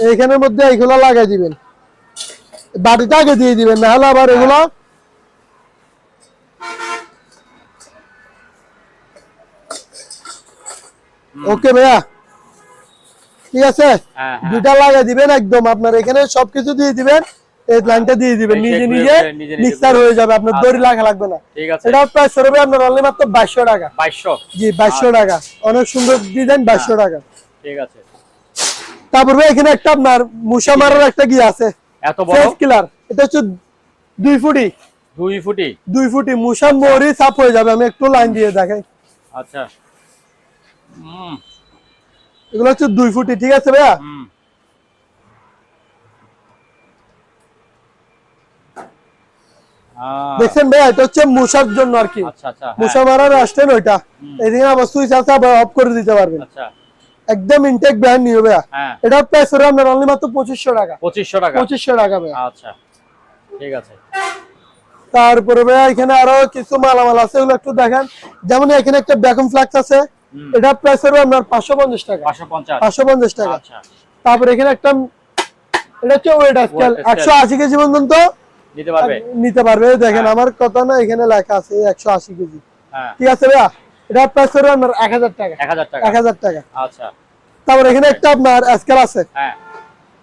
এইখানের মধ্যে এইগুলো লাগাই দিবেন, বাটিটা আগে দিয়ে দিবেন, না হলে আবার এগুলো ওকে ভাইয়া। ঠিক আছে, দুটা লাগাই দিবেন একদম, আপনার এখানে সবকিছু দিয়ে দিবেন, এই লাইনটা দিয়ে দিবেন, নিজে নিজে মিক্সার হয়ে যাবে, আপনার দড়ি লাগা লাগবে না। এটা প্রাইস হবে আপনার অনলি মাত্র 2200 টাকা। 2200? জি, 2200 টাকা। অনেক সুন্দর ডিজাইন, 2200 টাকা। ঠিক আছে। তারপর এখানে একটা আপনার মুসা মারার একটা কি আছে, এত বড় কিলার, এটা হচ্ছে 2 ফুটি। 2 ফুটি মুসা মরি সাফ হয়ে যাবে। আমি একটু লাইন দিয়ে দেখাই। আচ্ছা, এগুলো হচ্ছে 2 ফুটি। ঠিক আছে ভাইয়া, দেখছেন ভাইয়া, এটা হচ্ছে মুসার জন্য আর কি। মুসা মারার আসতেন ওইটা, এদিকে আবার সুইচ আছে, আবার অফ করে দিতে পারবেন। একদম ইনটেক ব্র্যান্ড নিউ ভাইয়া। এটা প্রাইস হবে আপনার অনলি মাত্র 2500 টাকা। 2500 টাকা ভাইয়া। আচ্ছা, ঠিক আছে। তারপরে ভাইয়া এখানে আরো কিছু মালামাল আছে, ওগুলো একটু দেখেন। যেমন এখানে একটা ভ্যাকুয়াম ফ্লাক্স আছে, এটা প্রাইস হবে আপনার 550 টাকা। 550 টাকা। আচ্ছা। তারপর এখানে একটা, এটা হচ্ছে ওয়েট স্কেল, 180 কেজি পর্যন্ত নিতে পারবে। দেখেন আমার কথা না, এখানে লেখা আছে 180 কেজি। ঠিক আছে ভাইয়া, এটা প্রাইস হবে আপনার 1000 টাকা। 1000 টাকা। আচ্ছা। তারপর এখানে একটা আপনার স্কেল আছে,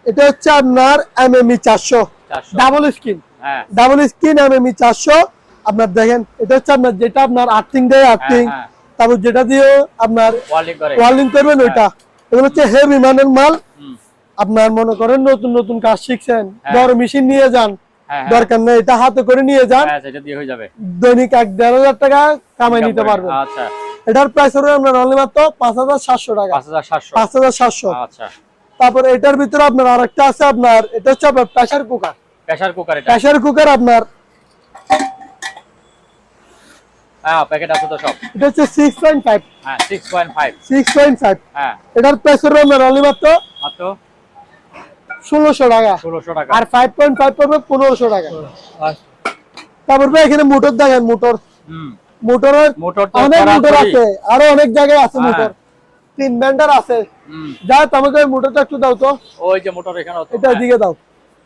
এটা হচ্ছে আপনার MME 400 double screen. Double screen MME 400। আপনার দেখেন, এটা হচ্ছে আপনার যেটা আপনার আর্থিং দেয়, আর্থিং, তারপর যেটা দিয়ে আপনার ওয়ার্লিং করবেন ওইটা। এগুলো হচ্ছে হেভি মানের মাল। আপনার মনে করেন নতুন নতুন কাজ শিখছেন, বড় মেশিন নিয়ে যান, দরকার নেই, এটা হাতে করে নিয়ে যান, দৈনিক 1-1500 টাকা কামাই নিতে পারবেন। এটার প্রাইস হবে আপনার অনলি মাত্র 5700 টাকা। 5700। আচ্ছা। তারপর এটার ভিতরে আপনার আরেকটা আছে, আপনার এটা হচ্ছে আপনার প্রেসার কুকার। প্রেসার কুকার আপনার প্যাকেট আছে তো সব। এটা হচ্ছে 6.5। 6.5। এটার প্রাইস হবে আপনার অনলি মাত্র 1600 টাকা। আর 5.5 পড়বে 1500 টাকা। তারপর এখানে মোটর দেখেন, মোটরের অনেক মোটর আছে, আরো অনেক জায়গায় আছে মোটর, 3 ব্যান্ডার আছে। যা তোমাকে ওই মোটরটা একটু দাও তো। ওই যে মোটর এখানে আছে, এটা দিকে দাও।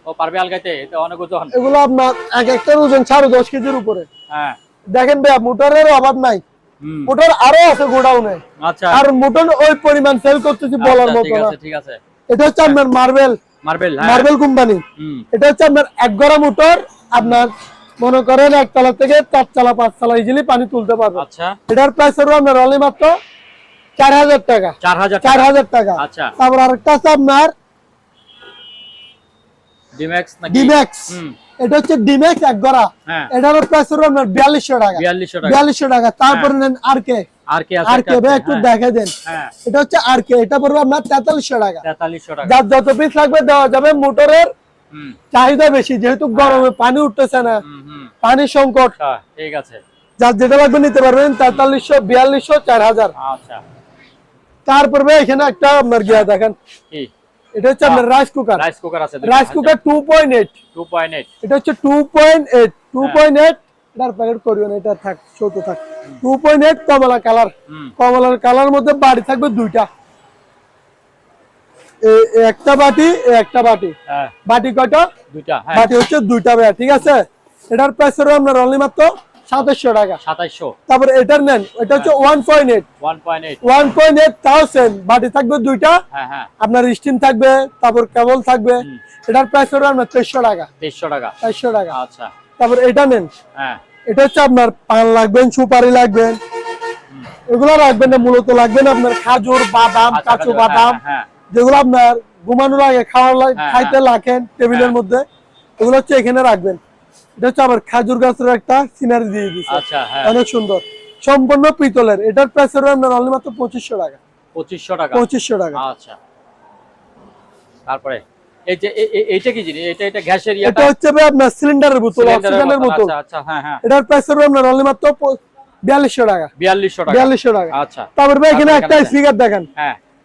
ও পারবে আলগাইতে, এটা অনেক ওজন। এগুলো আপনার এক একটা ওজন 10.5 কেজির উপরে। দেখেন ভাই, মোটরের অভাব নাই, মোটর আরো আছে গোডাউনে। আচ্ছা। আর মোটর ওই পরিমাণ সেল করতেছি বলার মতো না। ঠিক আছে। এটা হচ্ছে আপনার মার্বেল কোম্পানি। এটা হচ্ছে আপনার 1 গড়া মোটর, আপনার মনে করেন 1 তলা থেকে 4 তলা 5 তলা ইজিলি পানি তুলতে পারবে। আচ্ছা। এটার প্রাইস হবে আপনার অনলি মাত্র 4000 টাকা। 4000 টাকা। আচ্ছা। তারপর আরেকটা আছে আপনার ডিম্যাক্স। এটা হচ্ছে ডিম্যাক্স 1 গড়া। এটার প্রাইস হবে আপনার 4200 টাকা। 4200 টাকা। তারপর নেন আরকে। আর কে আছে আর কে ভাই একটু দেখা দেন। হ্যাঁ এটা হচ্ছে আর কে, এটা পড়বে আপনার 4300 টাকা। 4300 টাকা। যার যত পিস লাগবে দেওয়া যাবে। মোটরের চাহিদা বেশি, যেহেতু গরমে পানি উঠতেছে না, পানির সংকট। ঠিক আছে, যার যেটা লাগবে নিতে পারবেন। 4300, 4200, 4000। আচ্ছা। তারপর ভাই এখানে একটা আপনার গিয়া দেখেন, কি এটা হচ্ছে আপনার রাইস কুকার। রাইস কুকার আছে, রাইস কুকার 2.8। 2.8 এটা হচ্ছে 2.8। 2.8 এটার প্যাকেট করিও না, এটা থাক, ছোট থাক। 2.8 কমলা কালার। কমলার কালার মধ্যে বাটি থাকবে দুইটা, একটা বাটি, একটা বাটি। বাটি কয়টা? দুইটা। বাটি হচ্ছে দুইটা ভাই, ঠিক আছে। এটার প্রাইস হবে আপনার অনলি মাত্র 2700 টাকা। 2700। তারপর এটার নেন, এটা হচ্ছে 1.8। 1.8 1.8,000 বাটি থাকবে দুইটা। আপনার স্টিম থাকবে, তারপর কেবল থাকবে। এটার প্রাইস হবে আপনার 2300 টাকা। 2300 টাকা। 2300 টাকা। আচ্ছা। তারপর এটা নেন, এটা হচ্ছে আপনার পান লাগবেন, সুপারি লাগবেন, এগুলো রাখবেন না। মূলত লাগবেন আপনার খাজুর, বাদাম, কাজু বাদাম, যেগুলো আপনার ঘুমানোর আগে খাইতে লাগেন টেবিলের মধ্যে, এগুলো হচ্ছে এখানে রাখবেন। এটা হচ্ছে আবার খাজুর গাছের একটা সিনারি দিয়ে দিচ্ছে, অনেক সুন্দর, সম্পূর্ণ পিতলের। এটার প্রাইস হবে আপনার অনলি মাত্র 2500 টাকা। 2500 টাকা। 2500 টাকা। আচ্ছা। তারপরে এই যে এইটা কি জিনিস? এটা গ্যাসের ইয়া? এটা হচ্ছে ভাই আপনার সিলিন্ডারের বোতল, অক্সিজেনের বোতল। আচ্ছা, হ্যাঁ হ্যাঁ। এটার প্রাইস হবে আপনার অনলি মাত্র 4200 টাকা। 4200 টাকা। 4200 টাকা। আচ্ছা। তারপর ভাই এখানে একটা স্পিকার দেখেন,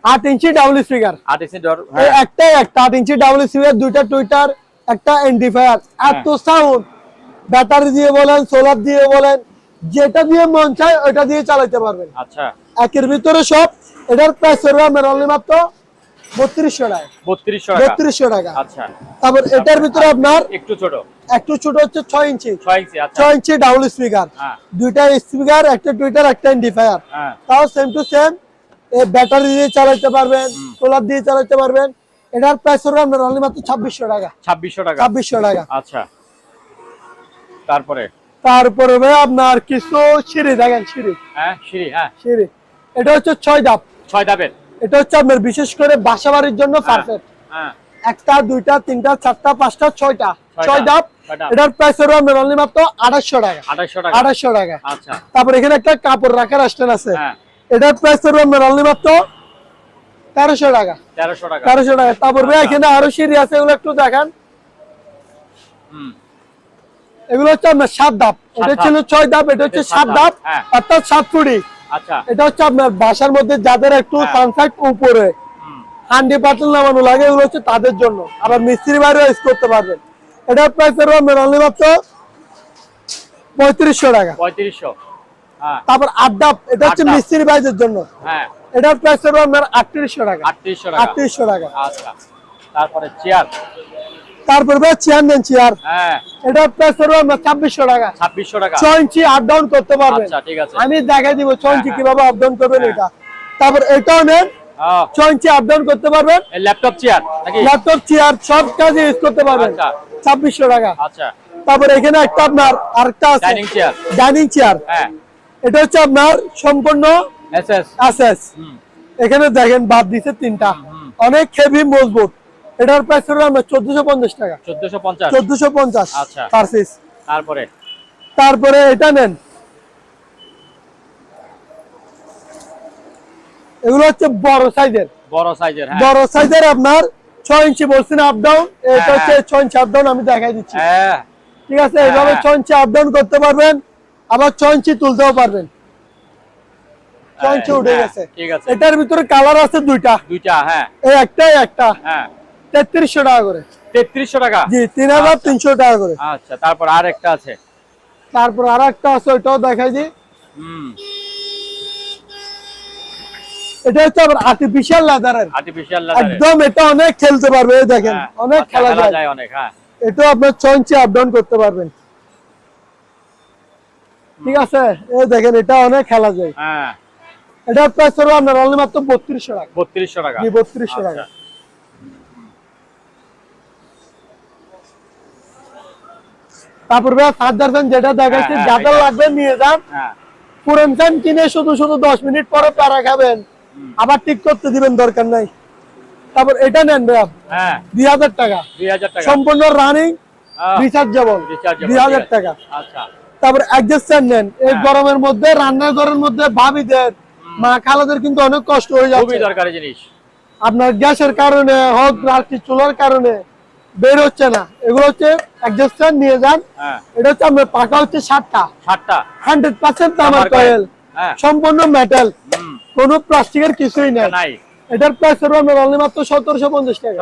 8 ইঞ্চি ডাবল স্পিকার। 8 ইঞ্চি ডর, একটা 8 ইঞ্চি ডাবল স্পিকার, দুইটা টুইটার, একটা এন্ডিফায়ার। এত সাউন্ড, ব্যাটারি দিয়ে বলেন, সোলার দিয়ে বলেন, যেটা দিয়ে মন চায় ওটা দিয়ে চালাতে পারবেন। আচ্ছা। একের ভিতরে সব। এটার প্রাইস হবে আপনার অনলি মাত্র 3200 টাকা। 3200 টাকা। 3200 টাকা। আচ্ছা। তারপর এটার ভিতরে আপনার একটু ছোট, একটু ছোট হচ্ছে 6 ইঞ্চি। 6 ইঞ্চি। আচ্ছা। 6 ইঞ্চি ডাবল স্পিকার, দুইটা স্পিকার, একটা টুইটার, একটা এন্ডিফায়ার। তাও সেম টু সেম। ব্যাটারি দিয়ে চালাতে পারবেন, সোলার দিয়ে চালাতে পারবেন। এটার প্রাইস হবে আপনার অনলি মাত্র 2600 টাকা। 2600 টাকা। 2600 টাকা। আচ্ছা। তারপরে ভাই আপনার কিছু সিঁড়ি দেখেন, সিঁড়ি। সিঁড়ি। সিঁড়ি, এটা হচ্ছে 6 ধাপ। 6 ধাপের। এটা হচ্ছে আপনার বিশেষ করে বাসাবাড়ির জন্য পারফেক্ট। একটা, দুইটা, তিনটা, চারটা, পাঁচটা, 6টা, 6 ধাপ। এটার প্রাইস হবে আপনার অনলি মাত্র 2800 টাকা। 2800 টাকা। 2800 টাকা। আচ্ছা। তারপর এখানে একটা কাপড় রাখার স্ট্যান্ড আছে, এটার প্রাইস হবে আপনার অনলি মাত্র 1300 টাকা। 1300 টাকা। 1300 টাকা। তারপর ভাই এখানে আরো সিঁড়ি আছে, এগুলো একটু দেখান। এগুলো হচ্ছে আপনার 7 ধাপ। এটা ছিল 6 ধাপ, এটা হচ্ছে 7 ধাপ, অর্থাৎ 7 ফুটি। আচ্ছা। এটা হচ্ছে আপনার বাসার মধ্যে যাদের একটু সানসাইড উপরে হান্ডি পাতিল নামানো লাগে, এগুলো হচ্ছে তাদের জন্য। আবার মিস্ত্রি বাইরেও ইউজ করতে পারবেন। এটার প্রাইস হবে আপনার অনলি মাত্র 3500 টাকা। 3500। তারপর 8 ধাপ, এটা হচ্ছে মিস্ত্রি বাইরের জন্য। এটার প্রাইস হবে আপনার 3800 টাকা। 3800 টাকা। 3800 টাকা। আচ্ছা। তারপরে চেয়ার। তারপর ভাই চেয়ার নেন, চেয়ার। এটার প্রাইস হবে আপনার 2600 টাকা। 2600 টাকা। 6 ইঞ্চি আপ ডাউন করতে পারবেন। আচ্ছা, ঠিক আছে। আমি দেখাই দিব 6 ইঞ্চি কিভাবে আপ ডাউন করবেন এটা। তারপর এটাও নেন, 6 ইঞ্চি আপ ডাউন করতে পারবেন। ল্যাপটপ চেয়ার নাকি? ল্যাপটপ চেয়ার সব কাজে ইউজ করতে পারবেন। 2600 টাকা। আচ্ছা। তারপর এখানে একটা আপনার আরেকটা আছে, ডাইনিং চেয়ার। Dining chair. এটা হচ্ছে আপনার সম্পূর্ণ এসএস। এখানে দেখেন বাদ দিছে 3টা, অনেক হেভি মজবুত। এটার প্রাইস হলো আমরা 1450 টাকা। 1450। 1450। আচ্ছা। Per piece. তারপরে এটা নেন, এগুলো হচ্ছে বড় সাইজের। বড় সাইজের আপনার 6 ইঞ্চি বলছেন আপ ডাউন, এটা হচ্ছে 6 ইঞ্চি আপ ডাউন। আমি দেখাই দিচ্ছি, ঠিক আছে। এইভাবে 6 ইঞ্চি আপ ডাউন করতে পারবেন, আবার 6 ইঞ্চি তুলতেও পারবেন। 6 ইঞ্চি উঠে গেছে। এটার ভিতরে কালার আছে দুইটা। এই একটা 3300 টাকা করে। 3300 টাকা। জি, 3300 টাকা করে। আচ্ছা। তারপর আরেকটা আছে। তারপর আরেকটা আছে, ওইটাও দেখাই দিই। এটা হচ্ছে আবার আর্টিফিশিয়াল লেদারের। একদম এটা অনেক খেলতে পারবে, এই দেখেন অনেক খেলা যায় অনেক। এটা আপনার 6 ইঞ্চি আপ ডাউন করতে পারবেন, ঠিক আছে। এই দেখেন এটা অনেক খেলা যায়। এটার প্রাইস হলো আপনার অনলি মাত্র 3200 টাকা। 3200 টাকা। জি, 3200 টাকা। তারপর ভাই চার্জার যেটা দেখাচ্ছি, যাদের লাগবে নিয়ে যান। পুরান ফ্যান কিনে শুধু 10 মিনিট পরে প্যারা খাবেন, আবার ঠিক করতে দিবেন, দরকার নাই। তারপর এটা নেন ভাই 2000 টাকা। 2000 টাকা। সম্পূর্ণ রানিং রিচার্জেবল। 2000 টাকা। আচ্ছা। তারপর অ্যাডজাস্ট ফ্যান নেন, এই গরমের মধ্যে রান্নাঘরের মধ্যে ভাবিদের মা খালাদের কিন্তু অনেক কষ্ট হয়ে যাচ্ছে, খুবই দরকারি জিনিস। আপনার গ্যাসের কারণে হোক রাত্রি চুলার কারণে বের হচ্ছে না, এগুলো হচ্ছে অ্যাডজাস্ট ফ্যান নিয়ে যান। এটা হচ্ছে আপনার পাকা হচ্ছে 7টা 100% তামার কয়েল, সম্পূর্ণ মেটাল, কোনো প্লাস্টিকের কিছুই নাই। এটার প্রাইস হবে আপনার অনলি মাত্র 1750 টাকা,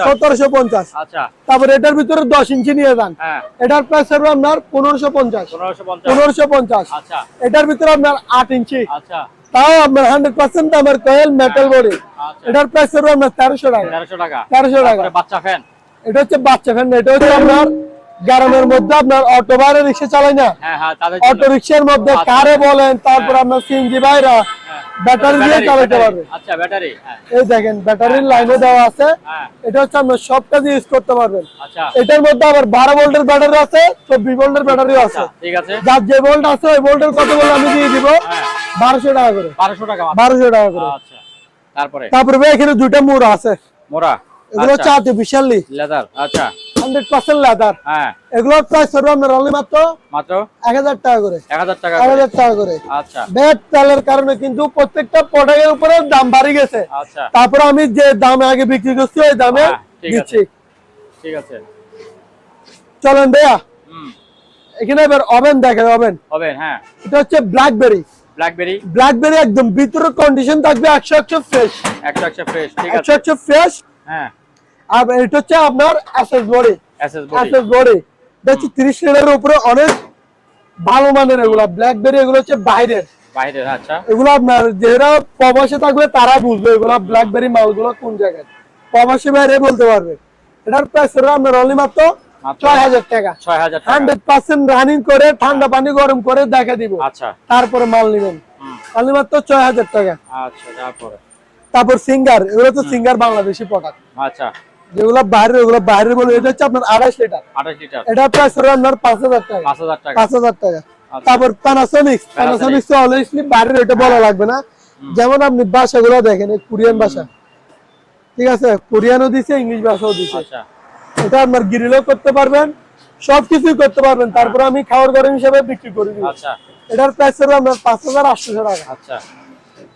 1750। আচ্ছা, তারপরে এটার ভিতরে 10 ইঞ্চি নিয়ে যান, এটার প্রাইস হবে আপনার 1550। আচ্ছা, এটার ভিতরে আপনার 8 ইঞ্চি, আচ্ছা, তাও আপনার 100% তামার কয়েল মেটাল বডি, এটার প্রাইস হবে আপনার 1300 টাকা, 1300 টাকা। বাচ্চা ফ্যান, এটা হচ্ছে বাচ্চা ফ্যান, এটা হচ্ছে আপনার গরমের মধ্যে আপনার অটো বাইরে রিক্সা চালায় না, অটো রিক্সার মধ্যে কারে বলেন, তারপর আপনার সিএনজি বাইরা ব্যাটারি দিয়ে চালাতে পারবে। আচ্ছা, ব্যাটারি, এই দেখেন ব্যাটারির লাইনে দেওয়া আছে, এটা হচ্ছে আপনার সব কাজে ইউজ করতে পারবেন। আচ্ছা, এটার মধ্যে আবার 12 ভোল্টের ব্যাটারি আছে, 24 ভোল্টের ব্যাটারিও আছে। ঠিক আছে, যার যে ভোল্ট আছে ওই ভোল্টের কত বলে আমি দিয়ে দিব 1200 টাকা করে, 1200 টাকা, 1200 টাকা করে। আচ্ছা, তারপরে ভাই এখানে দুইটা মোড়া আছে, মোড়া, এগুলো হচ্ছে আর্টিফিশিয়ালি লেদার। আচ্ছা, 100% লেদার। এগুলোর প্রাইস হবে আপনার অনলি মাত্র 1000 টাকা করে, 1000 টাকা, 1000 টাকা করে। আচ্ছা, ব্যাট তেলের কারণে কিন্তু প্রত্যেকটা প্রোডাক্টের উপরে দাম বাড়ি গেছে। আচ্ছা, তারপর আমি যে দামে আগে বিক্রি করছি ওই দামে দিচ্ছি। ঠিক আছে, চলেন ভাইয়া এখানে এবার ওভেন দেখেন, ওভেন, হ্যাঁ, এটা হচ্ছে ব্ল্যাকবেরি, ব্ল্যাকবেরি একদম ভিতরের কন্ডিশন থাকবে 100% ফ্রেশ, 100% ফ্রেশ। ঠিক আছে, 100% ফ্রেশ। হ্যাঁ, আর এটা হচ্ছে আপনার এসএস বডি, এসএস বডি, এটা হচ্ছে 30 লিটারের উপরে অনেক ভালো মানের। এগুলা ব্ল্যাকবেরি, এগুলো হচ্ছে বাইরের। আচ্ছা, এগুলো আপনার যারা প্রবাসে থাকবে তারা বুঝবে এগুলা ব্ল্যাকবেরি মালগুলো কোন জায়গায়, প্রবাসী বাইরে বলতে পারবে। এটার প্রাইস হলো আপনার অনলি মাত্র 6000 টাকা, 100% রানিং করে ঠান্ডা পানি গরম করে দেখা দিব। আচ্ছা, তারপরে মাল নেবেন অনলি মাত্র 6000 টাকা। আচ্ছা, তারপর সিঙ্গার, এগুলো তো সিঙ্গার বাংলাদেশি প্রোডাক্ট। আচ্ছা, যেগুলো বাইরে ওগুলো বাইরে বলে, এটা হচ্ছে আপনার 28 লিটার, এটার প্রাইস হলো আপনার 5000 টাকা, 5000 টাকা। তারপর প্যানাসোনিক, প্যানাসোনিক তো অলরেডি বাইরের, এটা বলা লাগবে না। যেমন আপনি ভাষাগুলো দেখেন, কোরিয়ান ভাষা, ঠিক আছে, কোরিয়ানও দিছে, ইংলিশ ভাষাও দিছে। এটা আপনার গ্রিলও করতে পারবেন, সবকিছুই করতে পারবেন। তারপর আমি খাওয়ার গরম হিসেবে বিক্রি করে দিব। এটার প্রাইস হলো আপনার 5800 টাকা। আচ্ছা,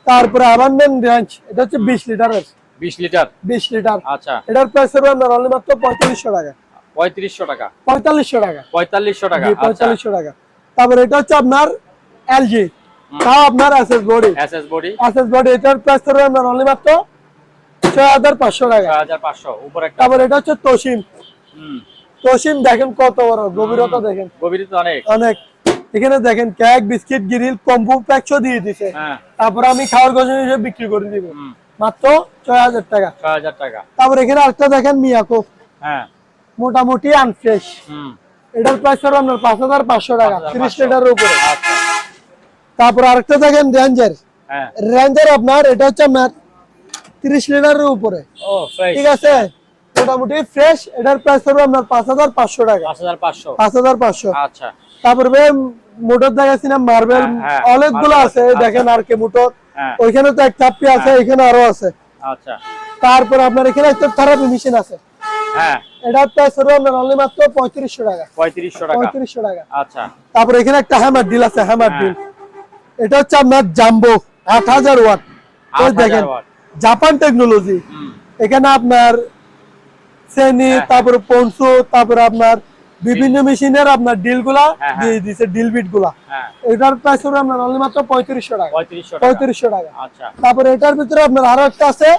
তারপরে আবান্ডেন্ট রেঞ্জ, এটা হচ্ছে 20 লিটারের, 20 লিটার, 20 লিটার। আচ্ছা, এটার প্রাইস হবে আপনার অনলি মাত্র 4500 টাকা, 3500 টাকা, 4500 টাকা, 4500 টাকা, 4500 টাকা। তারপর এটা হচ্ছে আপনার এলজি, তাও আপনার এসএস বডি, এটার প্রাইস হবে আপনার অনলি মাত্র 6500 টাকা, 6500 উপরে একটা। তারপর এটা হচ্ছে তোশিন, তোশিন দেখেন কত বড়, গভীরতা দেখেন, গভীরতা অনেক, অনেক। এখানে দেখেন কেক, বিস্কিট, গ্রিল, কম্বো প্যাকও দিয়ে দিছে। তারপর আমি খাওয়ার গরম হিসেবে বিক্রি করে দিব মাত্র 6000 টাকা, 6000 টাকা। তারপর এখানে আরেকটা দেখেন মিয়াকো, মোটামুটি আনফ্রেশ, এটার প্রাইস হবে আপনার 5500 টাকা, 30 লিটারের উপরে। তারপর আরেকটা দেখেন রেঞ্জার, রেঞ্জার আপনার এটা হচ্ছে আপনার 30 লিটারের উপরে, ঠিক আছে, মোটামুটি ফ্রেশ। এটার প্রাইস হবে আপনার 5500 টাকা, 5500। আচ্ছা, তারপর মোটর দেখাচ্ছি না, মার্বেল অনেকগুলো আছে, দেখেন আর কে মোটর, ওইখানে তো এক চাপি আছে, এখানে আরো আছে। আচ্ছা, তারপর আপনার এখানে একটা থেরাপি মেশিন আছে, এটার প্রাইস হবে আপনার অনলি মাত্র 3500 টাকা, 3500 টাকা। আচ্ছা, তারপর এখানে একটা হ্যামার ডিল আছে, হ্যামার ডিল, এটা হচ্ছে আপনার জাম্বো 8000 ওয়াট, দেখেন জাপান টেকনোলজি। এখানে আপনার শ্রেণী, তারপর পনসু, তারপর আপনার বিভিন্ন মেশিনের আপনার ডিল গুলা দিয়ে দিছে, ডিল বিট গুলা। এটার প্রাইস হবে আপনার অনলি মাত্র 3500 টাকা, 3500 টাকা। আচ্ছা, তারপর এটার ভিতরে আপনার আরো একটা আছে,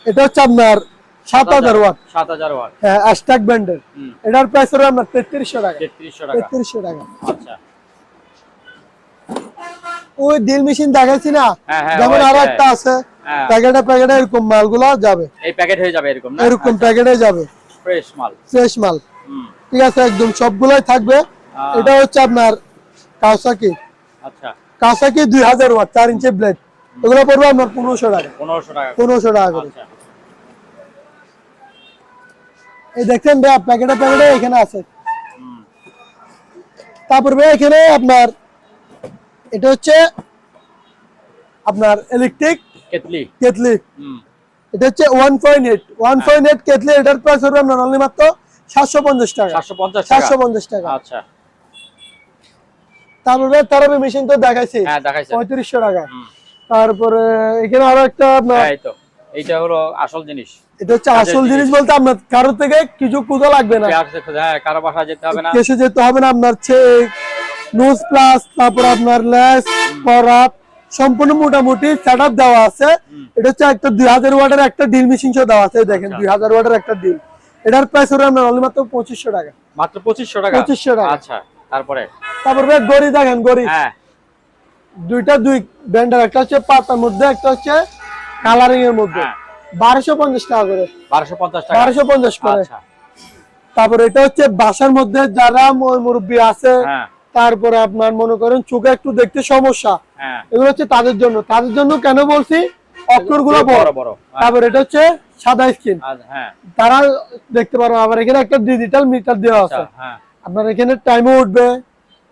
এটা হচ্ছে আপনার 7000 ওয়াট, 7000 ওয়াট, হ্যাঁ, অ্যাস্টাক ব্র্যান্ডের। এটার প্রাইস হবে আপনার 3300 টাকা, 3300 টাকা। আচ্ছা, ওই ডিল মেশিন দেখাচ্ছি না, যেমন আরো একটা আছে, প্যাকেটে এরকম মালগুলা যাবে, এই প্যাকেট হয়ে যাবে এরকম না, এরকম প্যাকেটে যাবে, ফ্রেশ মাল, ফ্রেশ মাল, ঠিক আছে, একদম সবগুলাই থাকবে। এটা হচ্ছে আপনার কাওসাকি, আচ্ছা, কাওসাকি 2000 ওয়াট 4 ইঞ্চি ব্লেড, এগুলো পড়বে আপনার 1500 টাকা, 1500 টাকা করে। এই দেখেন ভাই প্যাকেটে এখানে আছে। তারপর ভাই এখানে আপনার এটা হচ্ছে আপনার ইলেকট্রিক কেটলি, এটা হচ্ছে 1.8 কেটলি, এটার প্রাইস হবে আপনার অনলি মাত্র 750 টাকা, 750 টাকা। আচ্ছা, তারপরে থেরাপি মেশিন তো দেখাইছি, হ্যাঁ দেখাইছেন 3500 টাকা। তারপরে এখানে আরো একটা আপনার, এই তো এইটা হলো আসল জিনিস। এটা হচ্ছে আসল জিনিস বলতে আপনার কারো থেকে কিছু কুদা লাগবে না, হ্যাঁ কারো বাসা যেতে হবে না, কেসে যেতে হবে না। আপনার চেক, নোজ প্লাস, তারপর আপনার লেস, করাত সম্পূর্ণ মোটামুটি সেটআপ দেওয়া আছে। এটা হচ্ছে একটা 2000 ওয়াটের একটা ড্রিল মেশিন সহ দেওয়া আছে, দেখেন 2000 ওয়াটের একটা ড্রিল। এটার প্রাইস হলো আপনার অনলি মাত্র 2500 টাকা। মাত্র 2500 টাকা। 2500 টাকা। আচ্ছা তারপরে তারপরে গড়ি দেখেন, গড়ি হ্যাঁ দুইটা দুই ব্র্যান্ডের, একটা হচ্ছে পাতার মধ্যে, একটা হচ্ছে কালারিং এর মধ্যে। হ্যাঁ 1250 টাকা করে, 1250 টাকা। 1250 করে। আচ্ছা তারপরে এটা হচ্ছে বাসার মধ্যে যারা মুরব্বী আছে, হ্যাঁ তারপরে আপনার মনে করেন চোখে একটু দেখতে সমস্যা, হ্যাঁ এগুলো হচ্ছে তাদের জন্য। তাদের জন্য কেন বলছি, অক্ষর গুলো বড় বড়। তারপরে এটা হচ্ছে সাদা স্ক্রিন, হ্যাঁ তারা দেখতে পারো। আবার এখানে একটা ডিজিটাল মিটার দেওয়া আছে, হ্যাঁ আপনার এখানে টাইমও উঠবে,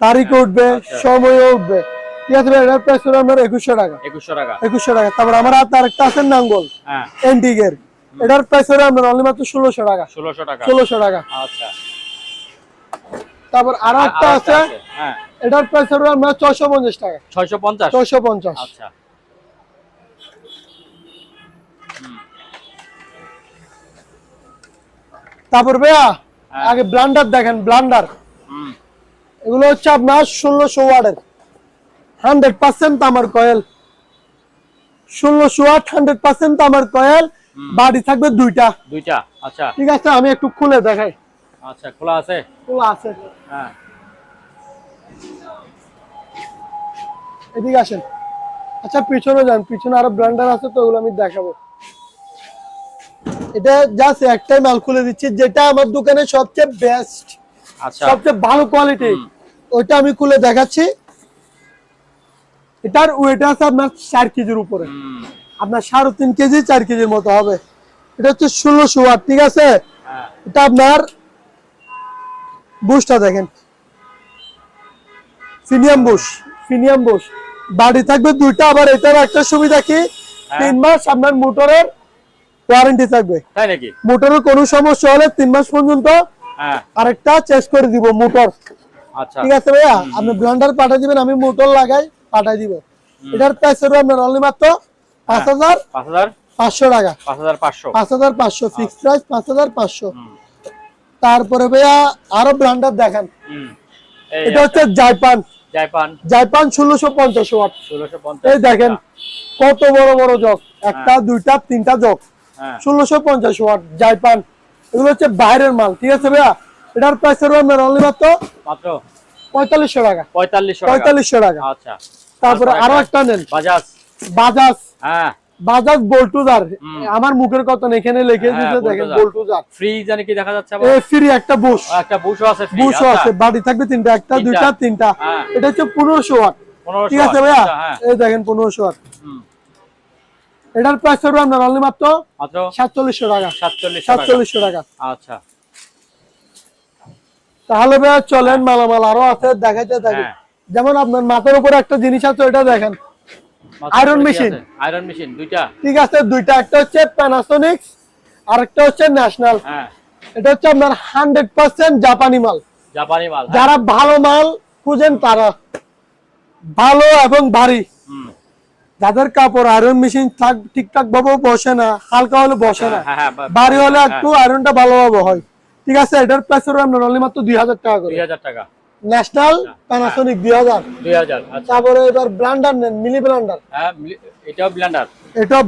তারিখও উঠবে, সময়ও উঠবে। ঠিক আছে, এটার প্রাইস হলো আপনার 2100 টাকা। 2100 টাকা। 2100 টাকা। তারপর আমার হাতে আরেকটা আছে নাঙ্গল, হ্যাঁ এন্টিকের, এটার প্রাইস হলো আপনার অনলি মাত্র 1600 টাকা। 1600 টাকা। 1600 টাকা। আচ্ছা তারপর আরো একটা আছে, হ্যাঁ এটার প্রাইস হলো আপনার 650 টাকা। 650। 650। আচ্ছা তারপর ভাইয়া আগে ব্লান্ডার দেখেন, ব্লান্ডার এগুলো হচ্ছে আপনার 1600 ওয়াটের 100% তামার কয়েল। 1600 ওয়াট 100% তামার কয়েল, বাড়ি থাকবে দুইটা। আচ্ছা ঠিক আছে, আমি একটু খুলে দেখাই। আচ্ছা খোলা আছে, খোলা আছে। হ্যাঁ এদিকে আসেন। আচ্ছা পিছনে যান, পিছনে আরো ব্লান্ডার আছে তো, ওগুলো আমি দেখাবো। এটা জাস্ট একটাই মাল খুলে দিচ্ছি, যেটা আমার দোকানে সবচেয়ে বেস্ট, আচ্ছা সবচেয়ে ভালো কোয়ালিটি, ওইটা আমি খুলে দেখাচ্ছি। এটার ওয়েট আছে আপনার 4 কেজির উপরে, আপনার 3.5 কেজি 4 কেজির মতো হবে। এটা হচ্ছে 1600 ওয়াট। ঠিক আছে, এটা আপনার বুশটা দেখেন, ফিনিয়াম বুশ, বাড়ি থাকবে দুইটা। আবার এটার একটা সুবিধা কি, 3 মাস আপনার মোটরের ওয়ারেন্টি থাকবে। তাই নাকি? মোটরের কোনো সমস্যা হলে 3 মাস পর্যন্ত আরেকটা চেঞ্জ করে দিব মোটর। আচ্ছা ঠিক আছে ভাইয়া, আপনি ব্লেন্ডার পাঠিয়ে দিবেন, আমি মোটর লাগাই পাঠিয়ে দিব। এটার প্রাইস হবে আপনার অনলি মাত্র 5500 টাকা। 5500 ফিক্স প্রাইস 5500। তারপরে ভাইয়া আরো ব্লেন্ডার দেখেন, এটা হচ্ছে জাইপান 1650 ওয়াট। এই দেখেন কত বড় বড় জগ, একটা দুইটা তিনটা জগ, 1650 ওয়াট জাইপান। এগুলো হচ্ছে বাইরের মাল। ঠিক আছে ভাইয়া, এটার প্রাইস হবে আপনার অনলি মাত্র 4500 টাকা। 4500 টাকা। আচ্ছা তারপরে আরো একটা নেন, বাজাজ বোল্টুজার। আমার মুখের কথা এখানে লিখে দিতে দেখেন, বোল্টুজার ফ্রি জানি কি দেখা যাচ্ছে, এই ফ্রি একটা বুশ, একটা বুশও আছে, বুশও আছে, বাড়ি থাকবে তিনটা, একটা দুইটা তিনটা। এটা হচ্ছে 1500 ওয়াট। ঠিক আছে ভাইয়া, এই দেখেন 1500 ওয়াট। এটার প্রাইস হবে আপনার অনলি মাত্র 4700 টাকা। 4700 টাকা। আচ্ছা তাহলে ভাইয়া চলেন, মালামাল আরো আছে দেখাইতে থাকি। যেমন আপনার মাথার উপরে একটা জিনিস আছে, ওইটা দেখেন, আয়রন মেশিন দুইটা। ঠিক আছে, দুইটা, একটা হচ্ছে প্যানাসোনিক আর একটা হচ্ছে ন্যাশনাল। এটা হচ্ছে আপনার 100% জাপানি মাল। যারা ভালো মাল খুঁজেন, তারা ভালো এবং ভারী, যাদের কাপড় আয়রন মেশিন ঠিকঠাক ভাবে বসে না, হালকা হলে বসে না, ভারী হলে একটু আয়রনটা ভালোভাবে হয়। ঠিক আছে, এটার প্রাইস হবে আপনার অনলি মাত্র 2000 টাকা করে। 2000 টাকা। National Panasonic 2000। তারপরে এবার ব্লেন্ডার নেন, মিলি ব্লেন্ডার। এটাও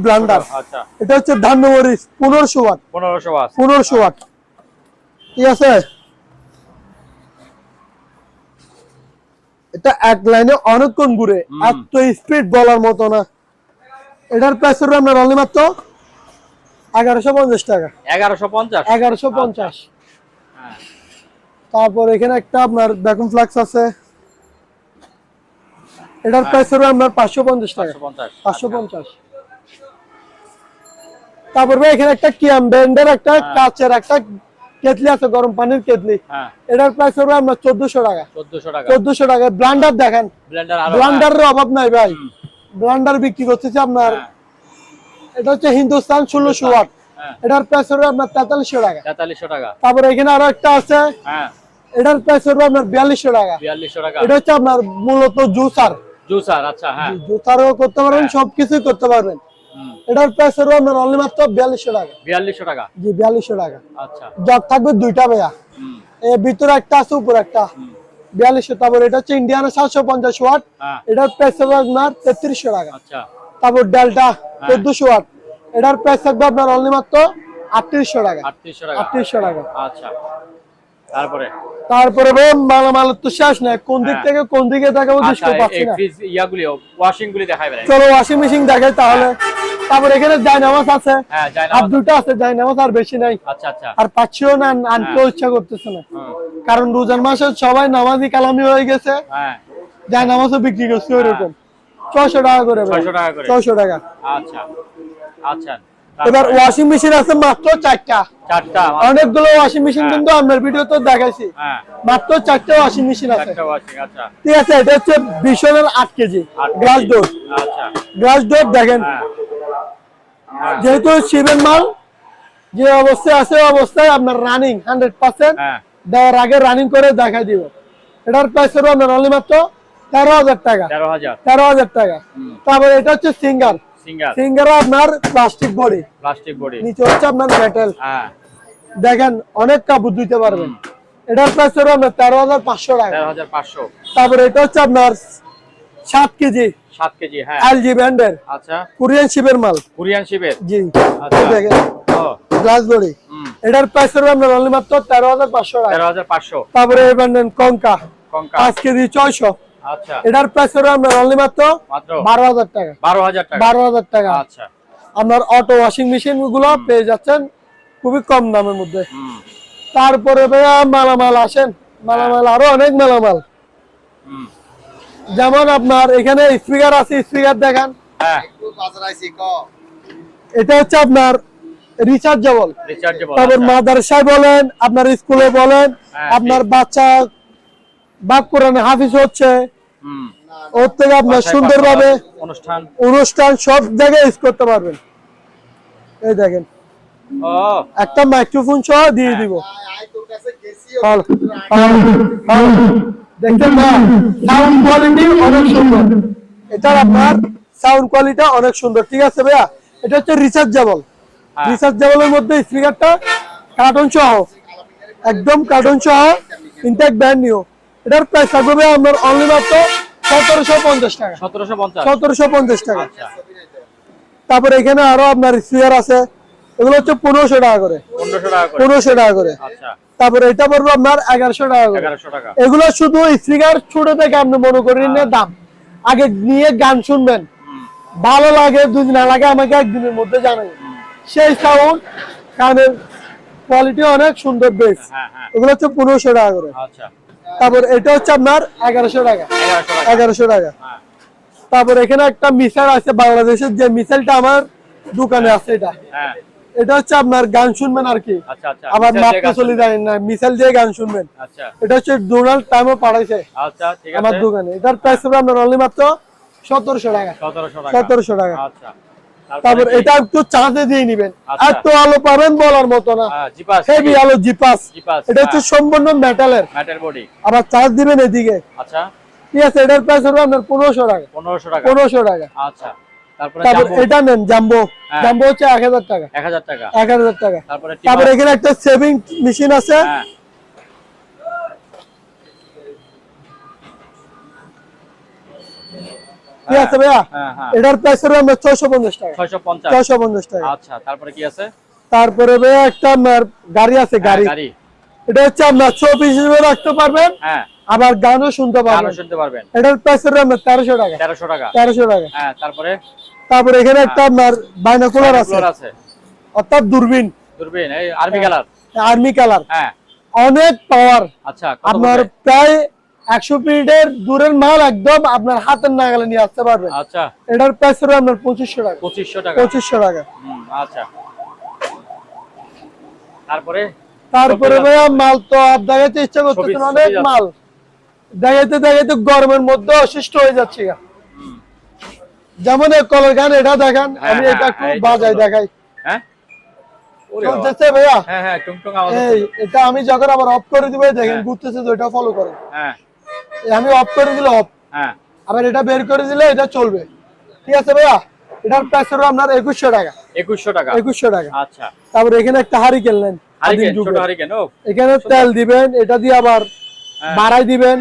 ব্লেন্ডার। আচ্ছা, এটা হচ্ছে ধান্যমরিচ 1500 ওয়াট। 1500 ওয়াট। ঠিক আছে, এটা এক লাইনে অনেকক্ষণ ঘুরে, এত স্পিড বলার মতো না। এটার প্রাইস হবে আপনার অনলি মাত্র 1150 টাকা। 1150। তারপর এখানে একটা আপনার ভ্যাকুয়াম ফ্লাক্স আছে, এটার প্রাইস হবে আপনার 550 টাকা। 550। তারপর এখানে একটা কিয়াম ব্র্যান্ডের একটা কাচের একটা কেটলি আছে, গরম পানির কেটলি, এটার প্রাইস হবে আপনার 1400 টাকা। 1400 টাকা। ব্লেন্ডার দেখেন, ব্লেন্ডারের অভাব নাই ভাই, ব্লেন্ডার বিক্রি করতেছে আপনার। এটা হচ্ছে হিন্দুস্তান 1600 ওয়াট। এটার প্রাইস হবে আপনার 4300 টাকা। 4300 টাকা। তারপর এখানে আরো একটা আছে, এটার প্রাইস হবে আপনার 4200 টাকা। 4200 টাকা। এটা হচ্ছে আপনার মূলত জুসার। জুসার, আচ্ছা হ্যাঁ। জুসারও করতে পারবেন, সবকিছুই করতে পারবেন। এটার প্রাইস হবে আপনার অনলি মাত্র 4200 টাকা। 4200 টাকা। জি 4200 টাকা। আচ্ছা। জগ থাকবে দুইটা ভাইয়া, এর ভিতরে একটা আছে, উপরে একটা। 4200। তারপর এটা হচ্ছে ইন্ডিয়ানা 750 ওয়াট, এটার প্রাইস হবে আপনার 3300 টাকা। আচ্ছা। তারপর ডেল্টা 1400 ওয়াট, এটার প্রাইস থাকবে আপনার অনলি মাত্র 3800 টাকা। 3800 টাকা। 3800 টাকা। আচ্ছা। তারপরে ভাই মালামাল তো শেষ নাই, কোন দিক থেকে কোন দিকে দেখাবো বুঝতে পারছি না। ফ্রিজ ইয়াগুলি ওয়াশিং গুলি দেখাবেন। চলো ওয়াশিং মেশিন দেখাই তাহলে। তারপর এখানে ডাইনামাস আছে, হ্যাঁ আর জায়নামাজ দুটো আছে ডাইনামাস, আর বেশি নাই। আচ্ছা আচ্ছা। আর পাচ্ছিও না, আনতেও ইচ্ছা করতেছে না, কারণ রোজার মাসে সবাই নামাজি কালামি হয়ে গেছে। হ্যাঁ ডাইনামাসও বিক্রি করছে ওইরকম 600 টাকা করে। 600 টাকা করে। 600 টাকা। আচ্ছা আচ্ছা। এবার ওয়াশিং মেশিন আছে মাত্র 4টা। 4টা। অনেকগুলো ওয়াশিং মেশিন কিন্তু আমার ভিডিও তো দেখাইছি। হ্যাঁ মাত্র 4টা ওয়াশিং মেশিন আছে। 4টা ওয়াশিং। আচ্ছা ঠিক আছে। এটা হচ্ছে বিশনের 8 কেজি গ্লাস ডোর। আচ্ছা। গ্লাস ডোর দেখেন, হ্যাঁ যেহেতু শিবের মাল যে অবস্থায় আছে ওই অবস্থায় আপনার রানিং 100% হ্যাঁ। দেওয়ার আগে রানিং করে দেখাই দিব। এটার প্রাইস হবে আপনার অনলি মাত্র 13000 টাকা। 13000। 13000 টাকা। তারপর এটা হচ্ছে সিঙ্গার। সিঙ্গার আপনার প্লাস্টিক বডি, প্লাস্টিক বডি, নিচে হচ্ছে আপনার মেটাল। হ্যাঁ দেখেন অনেক কাপড় ধুইতে পারবেন। এটার প্রাইস হবে আপনার 13500 টাকা। 13500। তারপর এটা হচ্ছে আপনার 7 কেজি। 7 কেজি। হ্যাঁ এলজি ব্র্যান্ডের। আচ্ছা। কোরিয়ান শিপের মাল। কোরিয়ান শিপের। জি। আচ্ছা দেখেন ও গ্লাস বডি। এটার প্রাইস হবে আপনার অনলি মাত্র 13500 টাকা। 13500। তারপরে এই ব্র্যান্ডের কঙ্কা 5 কেজি 600। আচ্ছা। এটার প্রাইস হবে আপনার অনলি মাত্র 12000 টাকা। 12000 টাকা। 12000 টাকা। আচ্ছা। আপনার অটো ওয়াশিং মেশিন গুলো পেয়ে যাচ্ছেন খুবই কম দামের মধ্যে। তারপরে ভাইয়া মালামাল আসেন, মালামাল আরো অনেক মালামাল। যেমন আপনার এখানে স্পিকার আছে, স্পিকার দেখেন। হ্যাঁ এটা হচ্ছে আপনার রিচার্জেবল। রিচার্জেবল। তারপর মাদ্রাসায় বলেন, আপনার স্কুলে বলেন, আপনার বাচ্চা বা কোরআনে হাফিজ হচ্ছে, ওর থেকে আপনার সুন্দরভাবে অনুষ্ঠান সব জায়গায় ইউজ করতে পারবেন। এই দেখেন একটা মাইক্রোফোন সহ দিয়ে দিব। দেখেন না, সাউন্ড কোয়ালিটি অনেক সুন্দর। এটার আপনার সাউন্ড কোয়ালিটি অনেক সুন্দর। ঠিক আছে ভাইয়া, এটা হচ্ছে রিচার্জেবল। রিচার্জেবলের মধ্যে স্পিকারটা কার্টুন সহ, একদম কার্টুন সহ, ইনটেক ব্র্যান্ড নিউ। এটার প্রাইস থাকবে আপনার অনলি মাত্র 1750 টাকা। 1750 টাকা। তারপরে এখানে আরো আপনার স্পিকার আছে, এগুলো হচ্ছে 1500 টাকা করে। 1500 টাকা করে। তারপরে এটা পড়বে আপনার 1100 টাকা করে। এগুলো শুধু স্পিকার ছোট থেকে আপনি মনে করেন না দাম, আগে নিয়ে গান শুনবেন, ভালো লাগে যদি না লাগে আমাকে একদিনের মধ্যে জানাবেন। সেই সাউন্ড কানের কোয়ালিটি অনেক সুন্দর, বেশ। এগুলো হচ্ছে 1500 টাকা করে। তারপর এটা হচ্ছে আপনার 1100 টাকা। 1100 টাকা। তারপর এখানে একটা মিসাইল আছে বাংলাদেশের, যে মিসাইলটা আমার দোকানে আছে। এটা হচ্ছে আপনার গান শুনবেন আর কি, আবার মাপতে চলে যায় না, মিসাইল দিয়ে গান শুনবেন। এটা হচ্ছে ডোনাল্ড ট্রাম্পও পাঠাইছে আমার দোকানে। এটার প্রাইস হবে আপনার অনলি মাত্র 1700 টাকা। 1700 টাকা। তারপর এটা একটু চাঁদে দিয়ে নিবেন, এত আলো পাবেন বলার মতো না, হেভি আলো। জিপাস। এটা হচ্ছে সম্পূর্ণ মেটালের বডি, আবার চার্জ দিবেন এদিকে। আচ্ছা ঠিক আছে। এটার প্রাইস হবে আপনার 1500 টাকা। 1500 টাকা। আচ্ছা। তারপর এটা নেন জাম্বো। জাম্বো হচ্ছে 1000 টাকা। 1000 টাকা। 1000 টাকা। তারপর এখানে একটা সেভিং মেশিন আছে। ঠিক আছে ভাইয়া, এটার প্রাইস হবে আমরা 650 টাকা। 650 টাকা। আচ্ছা। তারপরে কি আছে? তারপরে ভাইয়া একটা গাড়ি আছে, গাড়ি। এটা হচ্ছে আপনার 24 হিসেবে রাখতে পারবেন, আবার গানও শুনতে পারবেন। এটার প্রাইস হবে আমরা 1300 টাকা। 1300 টাকা। তারপরে এখানে একটা আপনার বাইনোকুলার আছে, অর্থাৎ দূরবীন। এই আর্মি কালার। অনেক পাওয়ার। আচ্ছা। আপনার প্রায় 100 ফিটের দূরের মাল একদম আপনার হাতের নাগালে নিয়ে আসতে পারবেন। আচ্ছা। এটার প্রাইস হবে আপনার 2500 টাকা। 2500 টাকা। আচ্ছা। তারপরে ভাইয়া মাল তো আপ দেখাইতে ইচ্ছা করতেছেন, অনেক মাল দেখাইতে দেখাইতে গরমের মধ্যে অসুস্থ হয়ে যাচ্ছে। যেমন এই কলার গান, এটা দেখেন, আমি এটা একটু বাজাই দেখাই। ওরে বাবা। চলতেছে ভাইয়া। হ্যাঁ হ্যাঁ, টুংটুং আওয়াজ এই হচ্ছে। এটা আমি যখন আবার অফ করে দিব দেখেন হ্যাঁ। ঘুরতেছে তো, এটা ফলো করেন। হ্যাঁ এই আমি অফ করে দিলে অফ, হ্যাঁ আবার এটা বের করে দিলে এটা চলবে। ঠিক আছে ভাইয়া, এটার প্রাইস হলো আপনার 2100 টাকা। 2100 টাকা। 2100 টাকা। আচ্ছা, তারপর এখানে একটা হারিকেন নেন, হারিকেন, ছোট হারিকেন। ও এখানে তেল দিবেন, এটা দিয়ে আবার হ্যাঁ। বাড়াই দিবেন।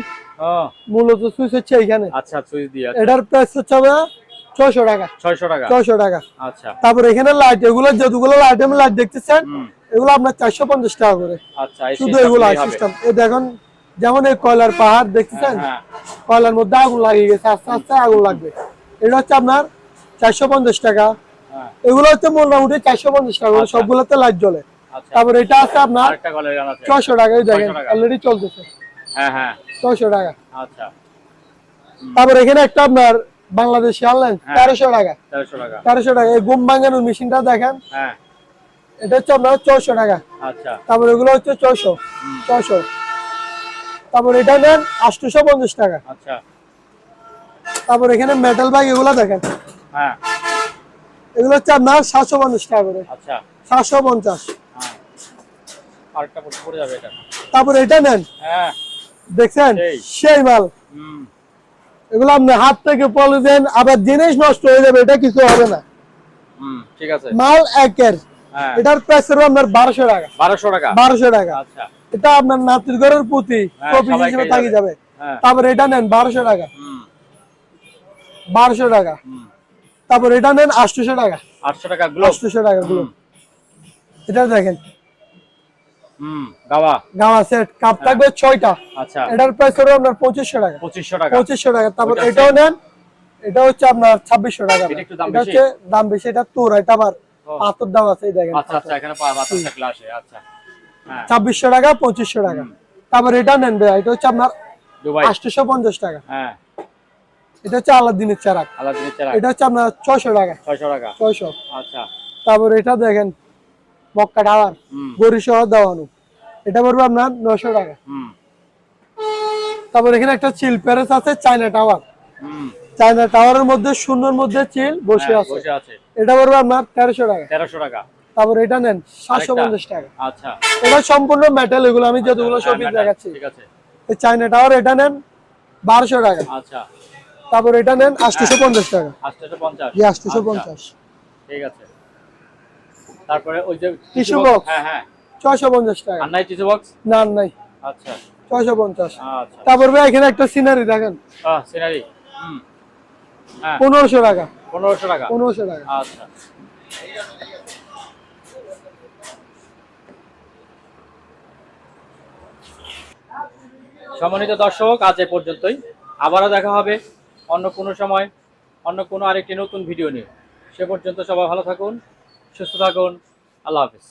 ও মূলত সুইচ হচ্ছে এখানে। আচ্ছা, সুইচ দিয়ে। এটার প্রাইস হচ্ছে ভাইয়া 600 টাকা। 600 টাকা। 600 টাকা। আচ্ছা তারপর এখানে লাইট, এগুলো যতগুলো আইটেম লাইট দেখতেছেন হুম। এগুলো আপনার 450 টাকা করে। আচ্ছা, এই শুধু সিস্টেম এগুলো দিলেই হবে। সিস্টেম। এই দেখুন যেমন এই কয়লার পাহাড় দেখতেছেন, হ্যাঁ কয়লার মধ্যে আগুন লাগিয়ে গেছে, আস্তে আস্তে আগুন লাগবে। এটা হচ্ছে আপনার 450 টাকা। হ্যাঁ। এগুলো হচ্ছে মোটামুটি 450 টাকা করে, আচ্ছা। সবগুলোতে লাইট জ্বলে। আচ্ছা, তারপর এটা আছে আপনার আরেকটা কলের গান আছে। 600 টাকা। এই দেখেন 600 টাকা। অলরেডি চলতেছে হ্যাঁ হ্যাঁ 600 টাকা। আচ্ছা। তারপর এখানে একটা আপনার বাংলাদেশি আনলেন হ্যাঁ। 1300 টাকা। 1300 টাকা। 1300 টাকা। এই গুম ভাঙানোর মেশিনটা দেখেন, হ্যাঁ এটা হচ্ছে আপনার 400 টাকা। আচ্ছা। তারপর এগুলো হচ্ছে 600। তারপর এটা নেন 850 টাকা। আচ্ছা। তারপর এখানে মেটাল ব্যাগ এগুলো দেখেন, হ্যাঁ এগুলো হচ্ছে আপনার 750 টাকা করে। আচ্ছা। 750। হ্যাঁ, আরেকটা পড়ে যাবে এটা। তারপর এটা নেন, হ্যাঁ দেখছেন সেই। সেই মাল। হুম এগুলো আপনি হাত থেকে পলে দেন, আবার জিনিস নষ্ট হয়ে যাবে, এটা কিছু হবে না। হুম, ঠিক আছে। মাল একের। হ্যাঁ, এটার প্রাইস হলো আপনার 1200 টাকা। 1200 টাকা। 1200 টাকা। আচ্ছা। এটা আপনার নাতির ঘরের প্রতি হ্যাঁ, কপি সবাই হিসেবে খেয়ে থাকি যাবে। যাবে। হ্যাঁ। তারপর এটা নেন 1200 টাকা। হুম 1200 টাকা। হুম, তারপর এটা নেন 800 টাকা। 800 টাকা গ্লোভ। 800 টাকা গুলো। এটা দেখেন হুম, গাওয়া। গামা সেট কাপ থাকবে 6টা। আচ্ছা, এটার প্রাইস হলো আপনার 2500 টাকা। 2500 টাকা। 2500 টাকা। তারপর ওইটা এটাও নেন, এটা হচ্ছে আপনার 2600 টাকা। এটা একটু দাম এটা বেশি। হচ্ছে দাম বেশি, এটা তোর, এটা আবার ও। পাথর দাম আছে, এই দেখেন আচ্ছা আচ্ছা, এখানে বাতাসটা গ্লাসে। আচ্ছা। হ্যাঁ, 2600 টাকা, 2500 টাকা। হুম। তারপর এটা নেন ভাই, এটা হচ্ছে আপনার দুবাই। 850 টাকা। হ্যাঁ, এটা হচ্ছে আলাদিনের চারাক। আলাদিনের চেরাগ। এটা হচ্ছে আপনার 600 টাকা। 600 টাকা। 600। আচ্ছা। তারপর এটা দেখেন মক্কা টাওয়ার, হুম বরিশহ দেওয়ানো, এটা পড়বে আপনার 900 টাকা। হুম তারপর এখানে একটা চিল প্যারেস আছে, চায়না টাওয়ার। হুম, চায়না টাওয়ারের মধ্যে শূন্যর মধ্যে চিল বসে হ্যাঁ, আছে, বসে আছে। এটা পড়বে আপনার 1300 টাকা। 1300 টাকা। তারপর এটা নেন আরেকটা? 750 টাকা। আচ্ছা। এটা সম্পূর্ণ মেটাল, এগুলো আমি যতগুলো হ্যাঁ, শপিং মেটাল। দেখাচ্ছি। ঠিক আছে। এই চায়না টাওয়ার এটা নেন 1200 টাকা। আচ্ছা। তারপর এটা নেন 850 টাকা। 850। জি 850। ঠিক আছে। তারপরে ওই যে টিস্যু বক্স হ্যাঁ হ্যাঁ, 650 টাকা। আর নাই টিস্যু বক্স? না নাই, আচ্ছা 650। আচ্ছা। তারপর ভাই এখানে একটা সিনারি দেখেন, সিনারি। হুম, হ্যাঁ 1500 টাকা। 1500 টাকা। 1500 টাকা। আচ্ছা। সম্মানিত দর্শক, আজ এ পর্যন্তই। আবারও দেখা হবে অন্য কোনো সময়, অন্য কোনো আরেকটি নতুন ভিডিও নিয়ে। সে পর্যন্ত সবাই ভালো থাকুন, সুস্থ থাকুন। আল্লাহ হাফেজ।